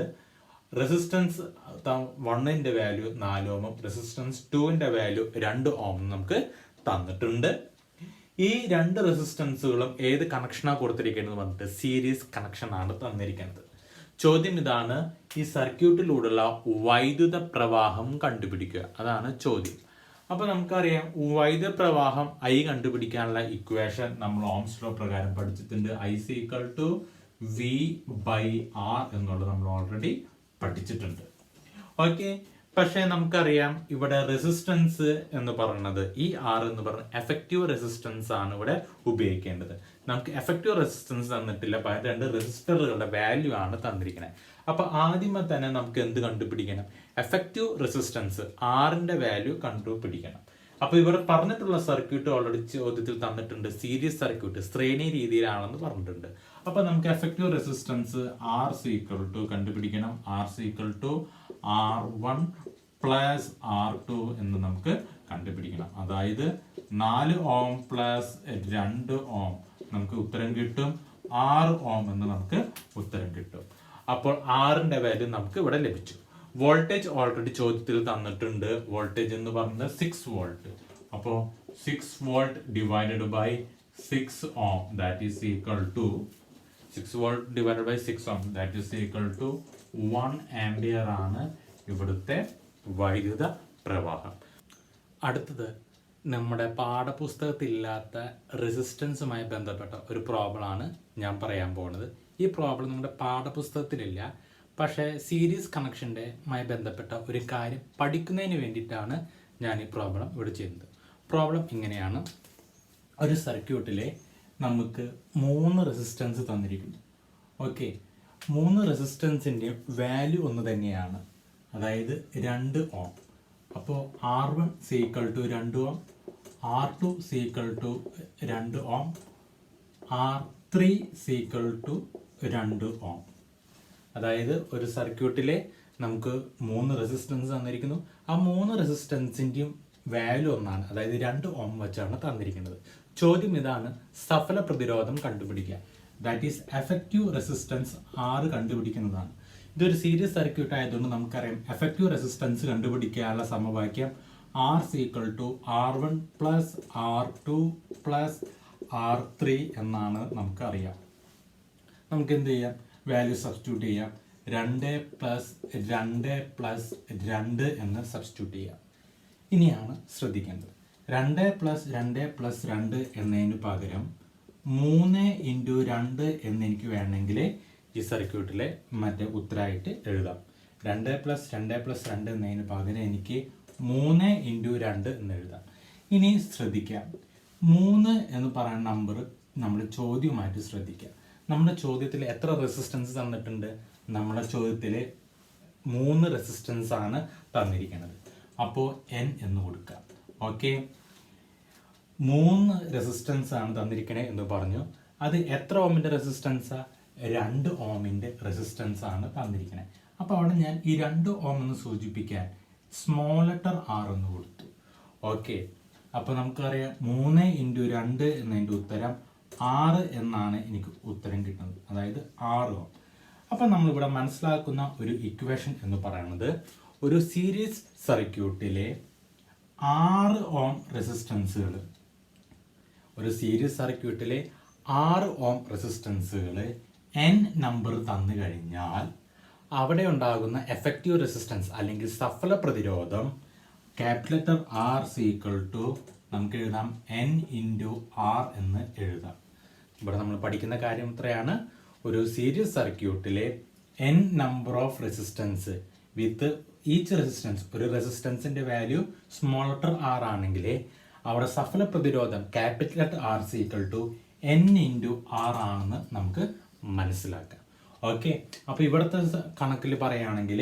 റെസിസ്റ്റൻസ് 1ന്റെ വാല്യൂ 4 ഓമും റെസിസ്റ്റൻസ് 2ന്റെ വാല്യൂ 2 ഓമും നമുക്ക് തന്നിട്ടുണ്ട്. ഈ രണ്ട് റെസിസ്റ്റൻസുകളും ഏത് കണക്ഷനാണ് കൊടുത്തിരിക്കുന്നത് പറഞ്ഞിട്ട് സീരീസ് കണക്ഷൻ ആണ് തന്നിരിക്കുന്നത്. ചോദ്യം ഇതാണ്, ഈ സർക്യൂട്ടിലൂടെയുള്ള വൈദ്യുത പ്രവാഹം കണ്ടുപിടിക്കുക. അതാണ് ചോദ്യം. അപ്പൊ നമുക്കറിയാം വൈദ്യുത പ്രവാഹം I കണ്ടുപിടിക്കാനുള്ള ഇക്വേഷൻ നമ്മൾ ഓംസ് ലോ പ്രകാരം പഠിച്ചിട്ടുണ്ട്. I = V/R എന്നുള്ളത് നമ്മൾ ഓൾറെഡി പഠിച്ചിട്ടുണ്ട്. ഓക്കെ, പക്ഷേ നമുക്കറിയാം ഇവിടെ റെസിസ്റ്റൻസ് എന്ന് പറയുന്നത് ഈ R എന്ന് പറയുന്നത് എഫക്റ്റീവ് റെസിസ്റ്റൻസ് ആണ് ഇവിടെ ഉപയോഗിക്കേണ്ടത്. നമുക്ക് എഫക്റ്റീവ് റെസിസ്റ്റൻസ് തന്നിട്ടില്ല, പകരം 2 റെസിസ്റ്ററുകളുടെ വാല്യൂ ആണ് തന്നിരിക്കുന്നത്. അപ്പൊ ആദ്യമേ തന്നെ നമുക്ക് എന്ത് കണ്ടുപിടിക്കണം? എഫക്റ്റീവ് റെസിസ്റ്റൻസ് Rന്റെ വാല്യൂ കണ്ടുപിടിക്കണം. അപ്പൊ ഇവിടെ പറഞ്ഞിട്ടുള്ള സർക്യൂട്ട് ഓൾറെഡി ചോദ്യത്തിൽ തന്നിട്ടുണ്ട്. സീരീസ് സർക്യൂട്ട് ശ്രേണി രീതിയിലാണെന്ന് പറഞ്ഞിട്ടുണ്ട്. അപ്പൊ നമുക്ക് എഫക്റ്റീവ് റെസിസ്റ്റൻസ് R = കണ്ടുപിടിക്കണം. R = R1 + R2 എന്ന് നമുക്ക് കണ്ടുപിടിക്കണം. അതായത് 4 ഓം + 2 ഓം നമുക്ക് ഉത്തരം കിട്ടും. 6 ഓം എന്ന് നമുക്ക് ഉത്തരം കിട്ടും. അപ്പോൾ Rന്റെ വാല്യൂ നമുക്ക് ഇവിടെ ലഭിച്ചു. വോൾട്ടേജ് ഓൾറെഡി ചോദ്യത്തിൽ തന്നിട്ടുണ്ട്. വോൾട്ടേജ് എന്ന് പറയുന്നത് 6 വോൾട്ട്. അപ്പോൾ 6 volt divided by 6 ohm that is equal to 6 volt divided by 6 ohm that is equal to 1 ampere ആണ് ഇവിടുത്തെ വൈദ്യുത പ്രവാഹം. അടുത്തത് നമ്മുടെ പാഠപുസ്തകത്തിലില്ലാത്ത റെസിസ്റ്റൻസുമായി ബന്ധപ്പെട്ട ഒരു പ്രോബ്ലമാണ് ഞാൻ പറയാൻ പോകുന്നത്. ഈ പ്രോബ്ലം നമ്മുടെ പാഠപുസ്തകത്തിലില്ല, പക്ഷേ സീരീസ് കണക്ഷൻ്റെമായി ബന്ധപ്പെട്ട ഒരു കാര്യം പഠിക്കുന്നതിന് വേണ്ടിയിട്ടാണ് ഞാൻ ഈ പ്രോബ്ലം ഇവിടെ ചെയ്യുന്നത്. പ്രോബ്ലം ഇങ്ങനെയാണ്. ഒരു സർക്യൂട്ടിലെ നമുക്ക് 3 റെസിസ്റ്റൻസ് തന്നിരിക്കുന്നു. ഓക്കെ, 3 റെസിസ്റ്റൻസിൻ്റെ വാല്യൂ ഒന്ന് തന്നെയാണ്, അതായത് 2 ഓം. അപ്പോൾ R1 = 2 ഓം, R2 = 2 ഓം, R3 = 2 ഓം. അതായത് ഒരു സർക്യൂട്ടിലെ നമുക്ക് 3 റെസിസ്റ്റൻസ് തന്നിരിക്കുന്നു. ആ 3 റെസിസ്റ്റൻസിൻ്റെയും വാല്യൂ ഒന്നാണ്, അതായത് 2 ഓം വെച്ചാണ് തന്നിരിക്കുന്നത്. ചോദ്യം ഇതാണ്, സഫല പ്രതിരോധം കണ്ടുപിടിക്കുക. That is effective resistance R കണ്ടുപിടിക്കുന്നതാണ്. ഇതൊരു സീരീസ് സർക്യൂട്ട് ആയതുകൊണ്ട് നമുക്കറിയാം എഫക്റ്റീവ് റെസിസ്റ്റൻസ് കണ്ടുപിടിക്കാനുള്ള സമവാക്യം R = R1 + R2 + R3 എന്നാണ് നമുക്കറിയാം. നമുക്ക് എന്ത് ചെയ്യാം? വാല്യൂ സബ്സ്റ്റിറ്റ്യൂട്ട് ചെയ്യാം. 2 + 2 + 2 എന്ന് സബ്സ്റ്റിറ്റ്യൂട്ട് ചെയ്യാം. ഇനിയാണ് ശ്രദ്ധിക്കേണ്ടത്, 2 + 2 + 2 എന്നതിന് പകരം 3 × 2 എന്നെനിക്ക് വേണമെങ്കിൽ ഈ സർക്യൂട്ടിലെ മറ്റേ ഉത്തരമായിട്ട് എഴുതാം. 2 + 2 + 2 എന്നതിന് പകരം എനിക്ക് 3 × 2 എന്ന് എഴുതാം. ഇനി ശ്രദ്ധിക്കാം, 3 എന്ന് പറയുന്ന നമ്പർ നമ്മൾ ചോദ്യമായിട്ട് ശ്രദ്ധിക്കുക. നമ്മുടെ ചോദ്യത്തിൽ എത്ര റെസിസ്റ്റൻസ് തന്നിട്ടുണ്ട്? നമ്മുടെ ചോദ്യത്തിൽ 3 റെസിസ്റ്റൻസ് ആണ് തന്നിരിക്കുന്നത്. അപ്പോൾ N എന്ന് കൊടുക്കാം. ഓക്കെ, 3 റെസിസ്റ്റൻസ് ആണ് തന്നിരിക്കണേ എന്ന് പറഞ്ഞു. അത് എത്ര ഓമിൻ്റെ റെസിസ്റ്റൻസാണ്? 2 ഓമിൻ്റെ റെസിസ്റ്റൻസ് ആണ് തന്നിരിക്കണേ. അപ്പോൾ അവിടെ ഞാൻ ഈ 2 ഓം എന്ന് സൂചിപ്പിക്കാൻ സ്മോൾ ലെറ്റർ R എന്ന് കൊടുത്തു. ഓക്കെ, അപ്പോൾ നമുക്കറിയാം 3 × 2 എന്നതിൻ്റെ ഉത്തരം 6 എന്നാണ് എനിക്ക് ഉത്തരം കിട്ടുന്നത്, അതായത് 6 ഓം. അപ്പം നമ്മളിവിടെ മനസ്സിലാക്കുന്ന ഒരു ഇക്വേഷൻ എന്ന് പറയുന്നത്, ഒരു സീരീസ് സർക്യൂട്ടിലെ 6 ഓം റെസിസ്റ്റൻസുകൾ, ഒരു സീരീസ് സർക്യൂട്ടിലെ 6 ഓം റെസിസ്റ്റൻസുകൾ N നമ്പർ തന്നു കഴിഞ്ഞാൽ അവിടെ ഉണ്ടാകുന്ന എഫക്റ്റീവ് റെസിസ്റ്റൻസ് അല്ലെങ്കിൽ സഫല പ്രതിരോധം ക്യാപിറ്റൽ ലെറ്റർ R = നമുക്ക് എഴുതാം N × R എന്ന് എഴുതാം. ഇവിടെ നമ്മൾ പഠിക്കുന്ന കാര്യം ഇത്രയാണ്. ഒരു സീരീസ് സർക്യൂട്ടിലെ N number of resistance with each resistance, ഒരു റെസിസ്റ്റൻസിന്റെ വാല്യൂ സ്മോൾ ലെറ്റർ ആർ ആണെങ്കിൽ അവിടെ സഫല പ്രതിരോധം capital letter R C equal to N into R ആണെന്ന് നമുക്ക് മനസ്സിലാക്കാം. ഓക്കെ, അപ്പോൾ ഇവിടുത്തെ കണക്കിൽ പറയുകയാണെങ്കിൽ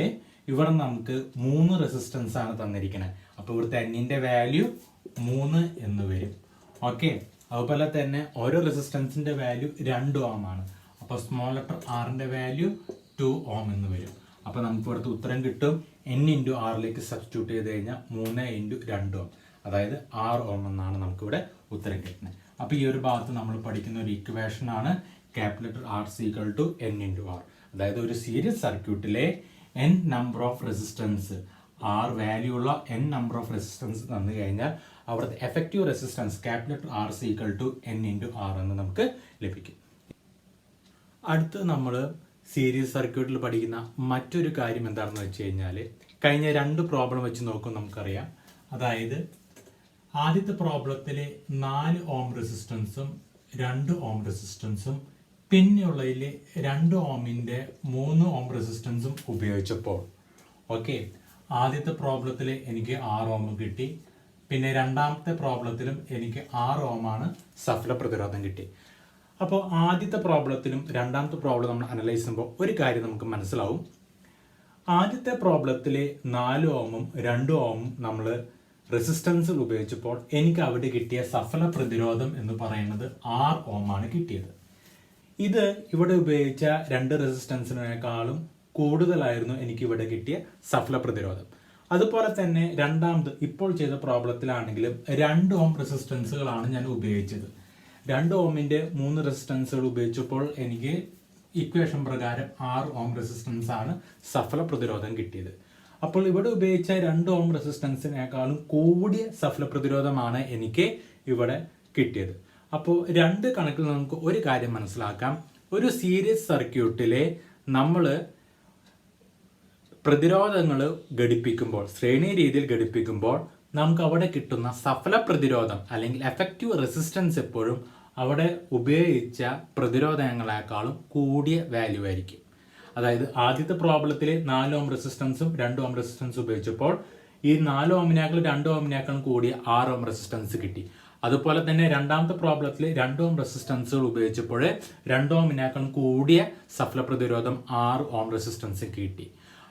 ഇവിടെ നമുക്ക് 3 റെസിസ്റ്റൻസ് ആണ് തന്നിരിക്കുന്നത്. അപ്പോൾ ഇവിടുത്തെ എന്നിന്റെ വാല്യൂ 3 എന്ന് വരും. ഓക്കെ, അതുപോലെ തന്നെ ഓരോ റെസിസ്റ്റൻസിന്റെ വാല്യൂ 2 ഓം ആണ്. അപ്പോൾ സ്മോൾ ലെറ്റർ ആറിന്റെ വാല്യൂ 2 ഓം എന്ന് വരും. അപ്പോൾ നമുക്ക് ഇവിടുത്തെ ഉത്തരം കിട്ടും n ഇൻറ്റു ആറിലേക്ക് സബ്സ്റ്റിറ്റ്യൂട്ട് ചെയ്ത് കഴിഞ്ഞാൽ 3 ഇൻറ്റു 2 ഓം, അതായത് 6 ഓം എന്നാണ് നമുക്കിവിടെ ഉത്തരം കിട്ടുന്നത്. അപ്പോൾ ഈ ഒരു ഭാഗത്ത് നമ്മൾ പഠിക്കുന്ന ഒരു ഇക്വേഷൻ ആണ് capital letter R C equal to n into R. അതായത് ഒരു സീരീസ് സർക്യൂട്ടിലെ n number of resistance, R value ഉള്ള n നമ്പർ ഓഫ് റെസിസ്റ്റൻസ് തന്നു കഴിഞ്ഞാൽ അവിടുത്തെ effective resistance capital letter R C equal to n into R എന്ന് നമുക്ക് ലഭിക്കും. അടുത്ത് നമ്മൾ സീരീസ് സർക്യൂട്ടിൽ പഠിക്കുന്ന മറ്റൊരു കാര്യം എന്താണെന്ന് വെച്ച് കഴിഞ്ഞാൽ കഴിഞ്ഞ 2 പ്രോബ്ലം വെച്ച് നോക്കും നമുക്കറിയാം. അതായത് ആദ്യത്തെ പ്രോബ്ലത്തിൽ 4 ഓം റെസിസ്റ്റൻസും 2 ഓം റെസിസ്റ്റൻസും പിന്നെയുള്ളതിൽ 2 ഓമിൻ്റെ 3 ഓം റെസിസ്റ്റൻസും ഉപയോഗിച്ചപ്പോൾ, ഓക്കെ, ആദ്യത്തെ പ്രോബ്ലത്തിൽ എനിക്ക് 6 ഓം കിട്ടി. പിന്നെ രണ്ടാമത്തെ പ്രോബ്ലത്തിലും എനിക്ക് 6 ഓമാണ് സഫല പ്രതിരോധം കിട്ടി. അപ്പോൾ ആദ്യത്തെ പ്രോബ്ലത്തിലും രണ്ടാമത്തെ പ്രോബ്ലം നമ്മൾ അനലൈസ് ചെയ്യുമ്പോൾ ഒരു കാര്യം നമുക്ക് മനസ്സിലാവും. ആദ്യത്തെ പ്രോബ്ലത്തിൽ 4 ഓമും 2 ഓമും നമ്മൾ റെസിസ്റ്റൻസ് ഉപയോഗിച്ചപ്പോൾ എനിക്ക് അവിടെ കിട്ടിയ സഫല പ്രതിരോധം എന്ന് പറയുന്നത് 6 ഓമാണ് കിട്ടിയത്. ഇത് ഇവിടെ ഉപയോഗിച്ച 2 റെസിസ്റ്റൻസിനേക്കാളും കൂടുതലായിരുന്നു എനിക്ക് ഇവിടെ കിട്ടിയ സഫല പ്രതിരോധം. അതുപോലെ തന്നെ രണ്ടാമത് ഇപ്പോൾ ചെയ്ത പ്രോബ്ലത്തിലാണെങ്കിലും 2 ഓം റെസിസ്റ്റൻസുകളാണ് ഞാൻ ഉപയോഗിച്ചത്. 2 ഓമിന്റെ 3 റെസിസ്റ്റൻസുകൾ ഉപയോഗിച്ചപ്പോൾ എനിക്ക് ഇക്വേഷൻ പ്രകാരം 6 ഓം റെസിസ്റ്റൻസ് ആണ് സഫല പ്രതിരോധം കിട്ടിയത്. അപ്പോൾ ഇവിടെ ഉപയോഗിച്ച 2 ഓം റെസിസ്റ്റൻസിനേക്കാളും കൂടിയ സഫല പ്രതിരോധമാണ് എനിക്ക് ഇവിടെ കിട്ടിയത്. അപ്പോൾ 2 കണക്കിൽ നമുക്ക് ഒരു കാര്യം മനസ്സിലാക്കാം. ഒരു സീരീസ് സർക്യൂട്ടിലെ നമ്മൾ പ്രതിരോധങ്ങൾ ഘടിപ്പിക്കുമ്പോൾ, ശ്രേണി രീതിയിൽ ഘടിപ്പിക്കുമ്പോൾ നമുക്ക് അവിടെ കിട്ടുന്ന സഫല പ്രതിരോധം അല്ലെങ്കിൽ എഫക്റ്റീവ് റെസിസ്റ്റൻസ് എപ്പോഴും അവിടെ ഉപയോഗിച്ച പ്രതിരോധങ്ങളെക്കാളും കൂടിയ വാല്യൂ ആയിരിക്കും. അതായത് ആദ്യത്തെ പ്രോബ്ലത്തിൽ 4 ഓം റെസിസ്റ്റൻസും 2 ഓം റെസിസ്റ്റൻസും ഉപയോഗിച്ചപ്പോൾ ഈ 4 ഓമിനേക്കാളും 2 ഓമിനേക്കാളും കൂടിയ 6 ഓം റെസിസ്റ്റൻസ് കിട്ടി. അതുപോലെ തന്നെ രണ്ടാമത്തെ പ്രോബ്ലത്തിൽ 2 ഓം റെസിസ്റ്റൻസുകൾ ഉപയോഗിച്ചപ്പോൾ 2 ഓമിനേക്കാളും കൂടിയ സഫല പ്രതിരോധം 6 ഓം റെസിസ്റ്റൻസ് കിട്ടി.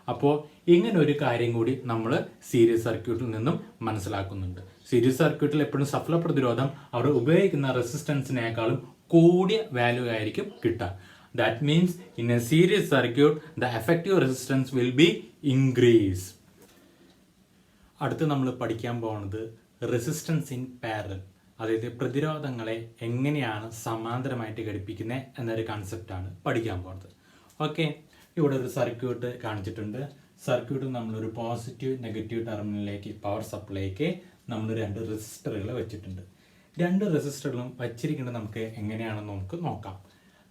അപ്പോൾ ഇങ്ങനെ ഒരു കാര്യം കൂടി നമ്മൾ സീരീസ് സർക്യൂട്ടിൽ നിന്നും മനസ്സിലാക്കുന്നുണ്ട്. സീരീസ് സർക്യൂട്ടിൽ എപ്പോഴും സഫല പ്രതിരോധം അവിടെ ഉപയോഗിക്കുന്ന റെസിസ്റ്റൻസിനേക്കാളും കൂടിയ വാല്യൂ ആയിരിക്കും കിട്ടുക. That means in A series circuit the effective resistance will be increase. അടുത്ത് നമ്മൾ പഠിക്കാൻ പോകുന്നത് റെസിസ്റ്റൻസ് ഇൻ പാരലൽ, അതായത് പ്രതിരോധങ്ങളെ എങ്ങനെയാണ് സമാന്തരമായിട്ട് ഘടിപ്പിക്കുന്നത് എന്നൊരു കൺസെപ്റ്റാണ് പഠിക്കാൻ പോകുന്നത്. ഓക്കെ, ഇവിടെ ഒരു സർക്യൂട്ട് കാണിച്ചിട്ടുണ്ട്. സർക്യൂട്ട് നമ്മളൊരു പോസിറ്റീവ് നെഗറ്റീവ് ടെർമിനലിലേക്ക് പവർ സപ്ലൈക്ക് നമ്മൾ 2 റെസിസ്റ്ററുകൾ വെച്ചിട്ടുണ്ട്. 2 റെസിസ്റ്ററുകളും വച്ചിരിക്കുന്നത് നമുക്ക് എങ്ങനെയാണെന്ന് നമുക്ക് നോക്കാം.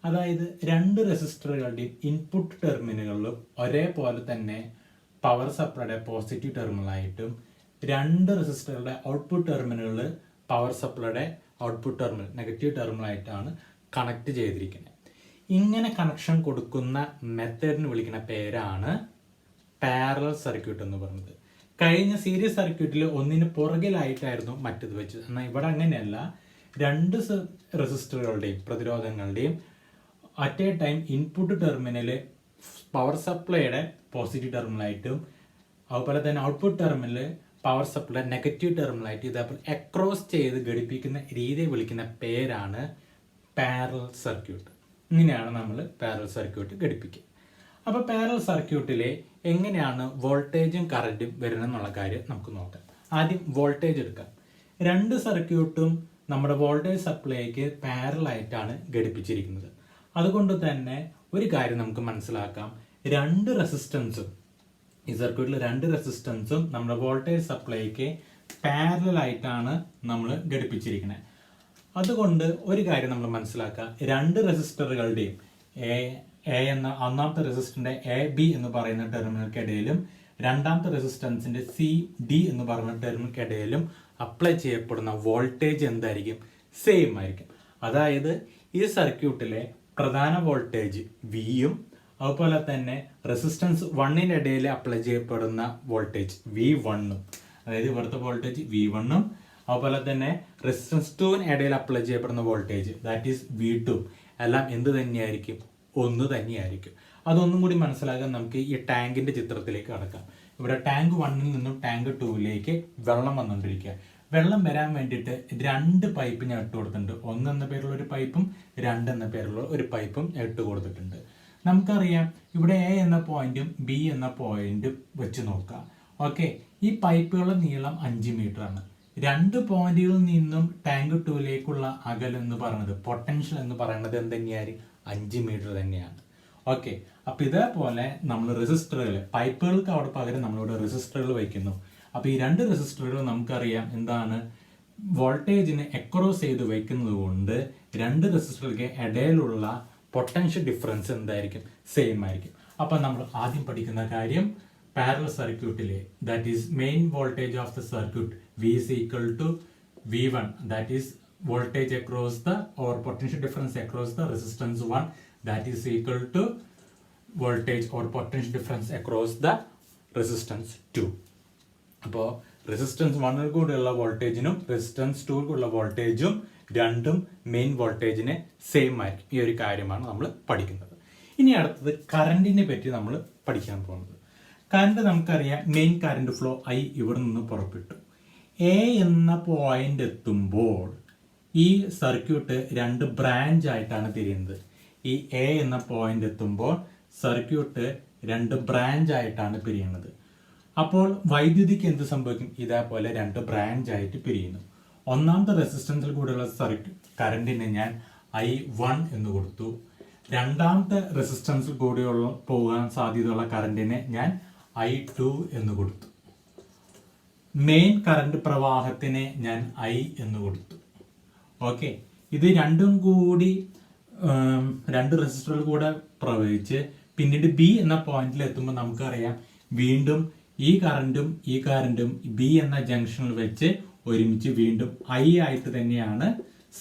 അതായത് 2 റെസിസ്റ്ററുകളുടെയും ഇൻപുട്ട് ടെർമിനലുകളിലും ഒരേപോലെ തന്നെ പവർ സപ്ലൈയുടെ പോസിറ്റീവ് ടെർമിനലായിട്ടും 2 റെസിസ്റ്ററുകളുടെ ഔട്ട്പുട്ട് ടെർമിനലുകൾ പവർ സപ്ലൈയുടെ ഔട്ട്പുട്ട് ടെർമിനൽ നെഗറ്റീവ് ടെർമിനലായിട്ടാണ് കണക്ട് ചെയ്തിരിക്കുന്നത്. ഇങ്ങനെ കണക്ഷൻ കൊടുക്കുന്ന മെത്തേഡിന് വിളിക്കുന്ന പേരാണ് പാരലൽ സർക്യൂട്ട് എന്ന് പറയുന്നത്. കഴിഞ്ഞ സീരീസ് സർക്യൂട്ടിൽ ഒന്നിന് പുറകിലായിട്ടായിരുന്നു മറ്റത് വെച്ചത്. എന്നാൽ ഇവിടെ അങ്ങനെയല്ല, 2 റെസിസ്റ്ററുകളുടെയും പ്രതിരോധങ്ങളുടെയും at a time input terminal power സപ്ലൈയുടെ പോസിറ്റീവ് ടെർമിനലായിട്ടും അതുപോലെ തന്നെ output terminal power supply negative ടെർമിനലായിട്ട് ഇതേപോലെ അക്രോസ് ചെയ്ത് ഘടിപ്പിക്കുന്ന രീതിയെ വിളിക്കുന്ന പേരാണ് പാരലൽ സർക്യൂട്ട്. ഇങ്ങനെയാണ് നമ്മൾ പാരലൽ സർക്യൂട്ട് ഘടിപ്പിക്കുക. അപ്പോൾ പാരലൽ സർക്യൂട്ടിലെ എങ്ങനെയാണ് വോൾട്ടേജും കറന്റും വരുന്നത് എന്നുള്ള കാര്യം നമുക്ക് നോക്കാം. ആദ്യം വോൾട്ടേജ് എടുക്കാം. 2 സർക്യൂട്ടും നമ്മുടെ വോൾട്ടേജ് സപ്ലൈക്ക് പാരലായിട്ടാണ് ഘടിപ്പിച്ചിരിക്കുന്നത്. അതുകൊണ്ട് തന്നെ ഒരു കാര്യം നമുക്ക് മനസ്സിലാക്കാം, 2 റെസിസ്റ്റൻസും ഈ സർക്യൂട്ടിൽ 2 റെസിസ്റ്റൻസും നമ്മുടെ വോൾട്ടേജ് സപ്ലൈക്ക് പാരലായിട്ടാണ് നമ്മൾ ഘടിപ്പിച്ചിരിക്കുന്നത്. അതുകൊണ്ട് ഒരു കാര്യം നമ്മൾ മനസ്സിലാക്കുക, 2 റെസിസ്റ്ററുകളുടെയും എ എന്ന ഒന്നാമത്തെ റെസിസ്റ്ററിന്റെ AB എന്ന് പറയുന്ന ടെർമിനൽക്കിടയിലും രണ്ടാമത്തെ റെസിസ്റ്റൻസിന്റെ CD എന്ന് പറയുന്ന ടെർമിനൽക്കിടയിലും അപ്ലൈ ചെയ്യപ്പെടുന്ന വോൾട്ടേജ് എന്തായിരിക്കും? സെയിം ആയിരിക്കും. അതായത് ഈ സർക്യൂട്ടിലെ പ്രധാന വോൾട്ടേജ് Vയും അതുപോലെ തന്നെ റെസിസ്റ്റൻസ് 1ന്റെ ഇടയിൽ അപ്ലൈ ചെയ്യപ്പെടുന്ന വോൾട്ടേജ് V1ഉം, അതായത് ഇവിടുത്തെ വോൾട്ടേജ് V1ഉം, അതുപോലെ തന്നെ റെസിസ്റ്റൻസ് 2ന് ഇടയിൽ അപ്ലൈ ചെയ്യപ്പെടുന്ന വോൾട്ടേജ് ദാറ്റ് ഈസ് V2 എല്ലാം എന്ത് തന്നെയായിരിക്കും? ഒന്ന് തന്നെയായിരിക്കും. അതൊന്നും കൂടി മനസ്സിലാക്കാൻ നമുക്ക് ഈ ടാങ്കിന്റെ ചിത്രത്തിലേക്ക് കടക്കാം. ഇവിടെ ടാങ്ക് 1ൽ നിന്നും ടാങ്ക് 2ലേക്ക് വെള്ളം വന്നുകൊണ്ടിരിക്കുക. വെള്ളം വരാൻ വേണ്ടിയിട്ട് 2 പൈപ്പ് ഞാൻ ഇട്ട് കൊടുത്തിട്ടുണ്ട്. 1 എന്ന പേരുള്ള ഒരു പൈപ്പും 2 എന്ന പേരുള്ള ഒരു പൈപ്പും ഇട്ട് കൊടുത്തിട്ടുണ്ട്. നമുക്കറിയാം ഇവിടെ A എന്ന പോയിന്റും B എന്ന പോയിന്റും വെച്ച് നോക്കാം. ഓക്കെ, ഈ പൈപ്പുകളുടെ നീളം 5 മീറ്റർ ആണ്. 2 പോയിന്റുകളിൽ നിന്നും ടാങ്ക് 2ലേക്കുള്ള അകലം എന്ന് പറയുന്നത്, പൊട്ടൻഷ്യൽ എന്ന് പറയുന്നത് എന്തുതന്നെയായിരിക്കും? 5 മീറ്റർ തന്നെയാണ്. ഓക്കെ, അപ്പൊ ഇതേപോലെ നമ്മൾ റെസിസ്റ്ററുകൾ, പൈപ്പുകൾക്ക് അവിടെ പകരം നമ്മളിവിടെ റെസിസ്റ്ററുകൾ വയ്ക്കുന്നു. അപ്പൊ ഈ 2 റെസിസ്റ്ററുകൾ നമുക്കറിയാം എന്താണ്? വോൾട്ടേജിനെ അക്രോസ് ചെയ്ത് വയ്ക്കുന്നത് കൊണ്ട് 2 റെസിസ്റ്ററുകൾക്ക് ഇടയിലുള്ള പൊട്ടൻഷ്യൽ ഡിഫറൻസ് എന്തായിരിക്കും? സെയിം ആയിരിക്കും. അപ്പൊ നമ്മൾ ആദ്യം പഠിക്കുന്ന കാര്യം പാരലൽ സർക്യൂട്ടിലെ that is main voltage of the circuit V is equal to V1, that is voltage across the or potential difference across the resistance 1, that is equal to voltage or potential difference across the resistance 2. അപ്പോൾ റെസിസ്റ്റൻസ് 1ൽ കൂടെയുള്ള വോൾട്ടേജിനും റെസിസ്റ്റൻസ് 2ലുള്ള വോൾട്ടേജും രണ്ടും മെയിൻ വോൾട്ടേജിന് സെയിം ആയിരിക്കും. ഈ ഒരു കാര്യമാണ് നമ്മൾ പഠിക്കുന്നത്. ഇനി അടുത്തത് കറണ്ടിനെ പറ്റി നമ്മൾ പഠിക്കാൻ പോകുന്നത്. കറണ്ട് നമുക്കറിയാം, മെയിൻ കറണ്ട് ഫ്ലോ I ഇവിടെ നിന്ന് പുറപ്പെട്ടു. A എന്ന പോയിന്റ് എത്തുമ്പോൾ ഈ സർക്യൂട്ട് 2 ബ്രാഞ്ച് ആയിട്ടാണ് തിരിയുന്നത്. ഈ A എന്ന പോയിന്റ് എത്തുമ്പോൾ സർക്യൂട്ട് 2 ബ്രാഞ്ച് ആയിട്ടാണ് പിരിയുന്നത്. അപ്പോൾ വൈദ്യുതിക്ക് എന്ത് സംഭവിക്കും? ഇതേപോലെ 2 ബ്രാഞ്ച് ആയിട്ട് പിരിയുന്നു. ഒന്നാമത്തെ റെസിസ്റ്റൻസിൽ കൂടെയുള്ള കറണ്ടിന് ഞാൻ I1 എന്ന് കൊടുത്തു. രണ്ടാമത്തെ റെസിസ്റ്റൻസിൽ കൂടെയുള്ള പോകാൻ സാധ്യതയുള്ള കറണ്ടിനെ ഞാൻ I2 എന്ന് കൊടുത്തു. മെയിൻ കറണ്ട് പ്രവാഹത്തിനെ ഞാൻ I എന്ന് കൊടുത്തു. ഓക്കെ, ഇത് രണ്ടും കൂടി 2 റെസിസ്റ്ററുകൾ കൂടെ പ്രവഹിച്ച് പിന്നീട് B എന്ന പോയിന്റിൽ എത്തുമ്പോൾ നമുക്കറിയാം വീണ്ടും ഈ കറണ്ടും B എന്ന ജംഗ്ഷനിൽ വെച്ച് ഒരുമിച്ച് വീണ്ടും I ആയിട്ട് തന്നെയാണ്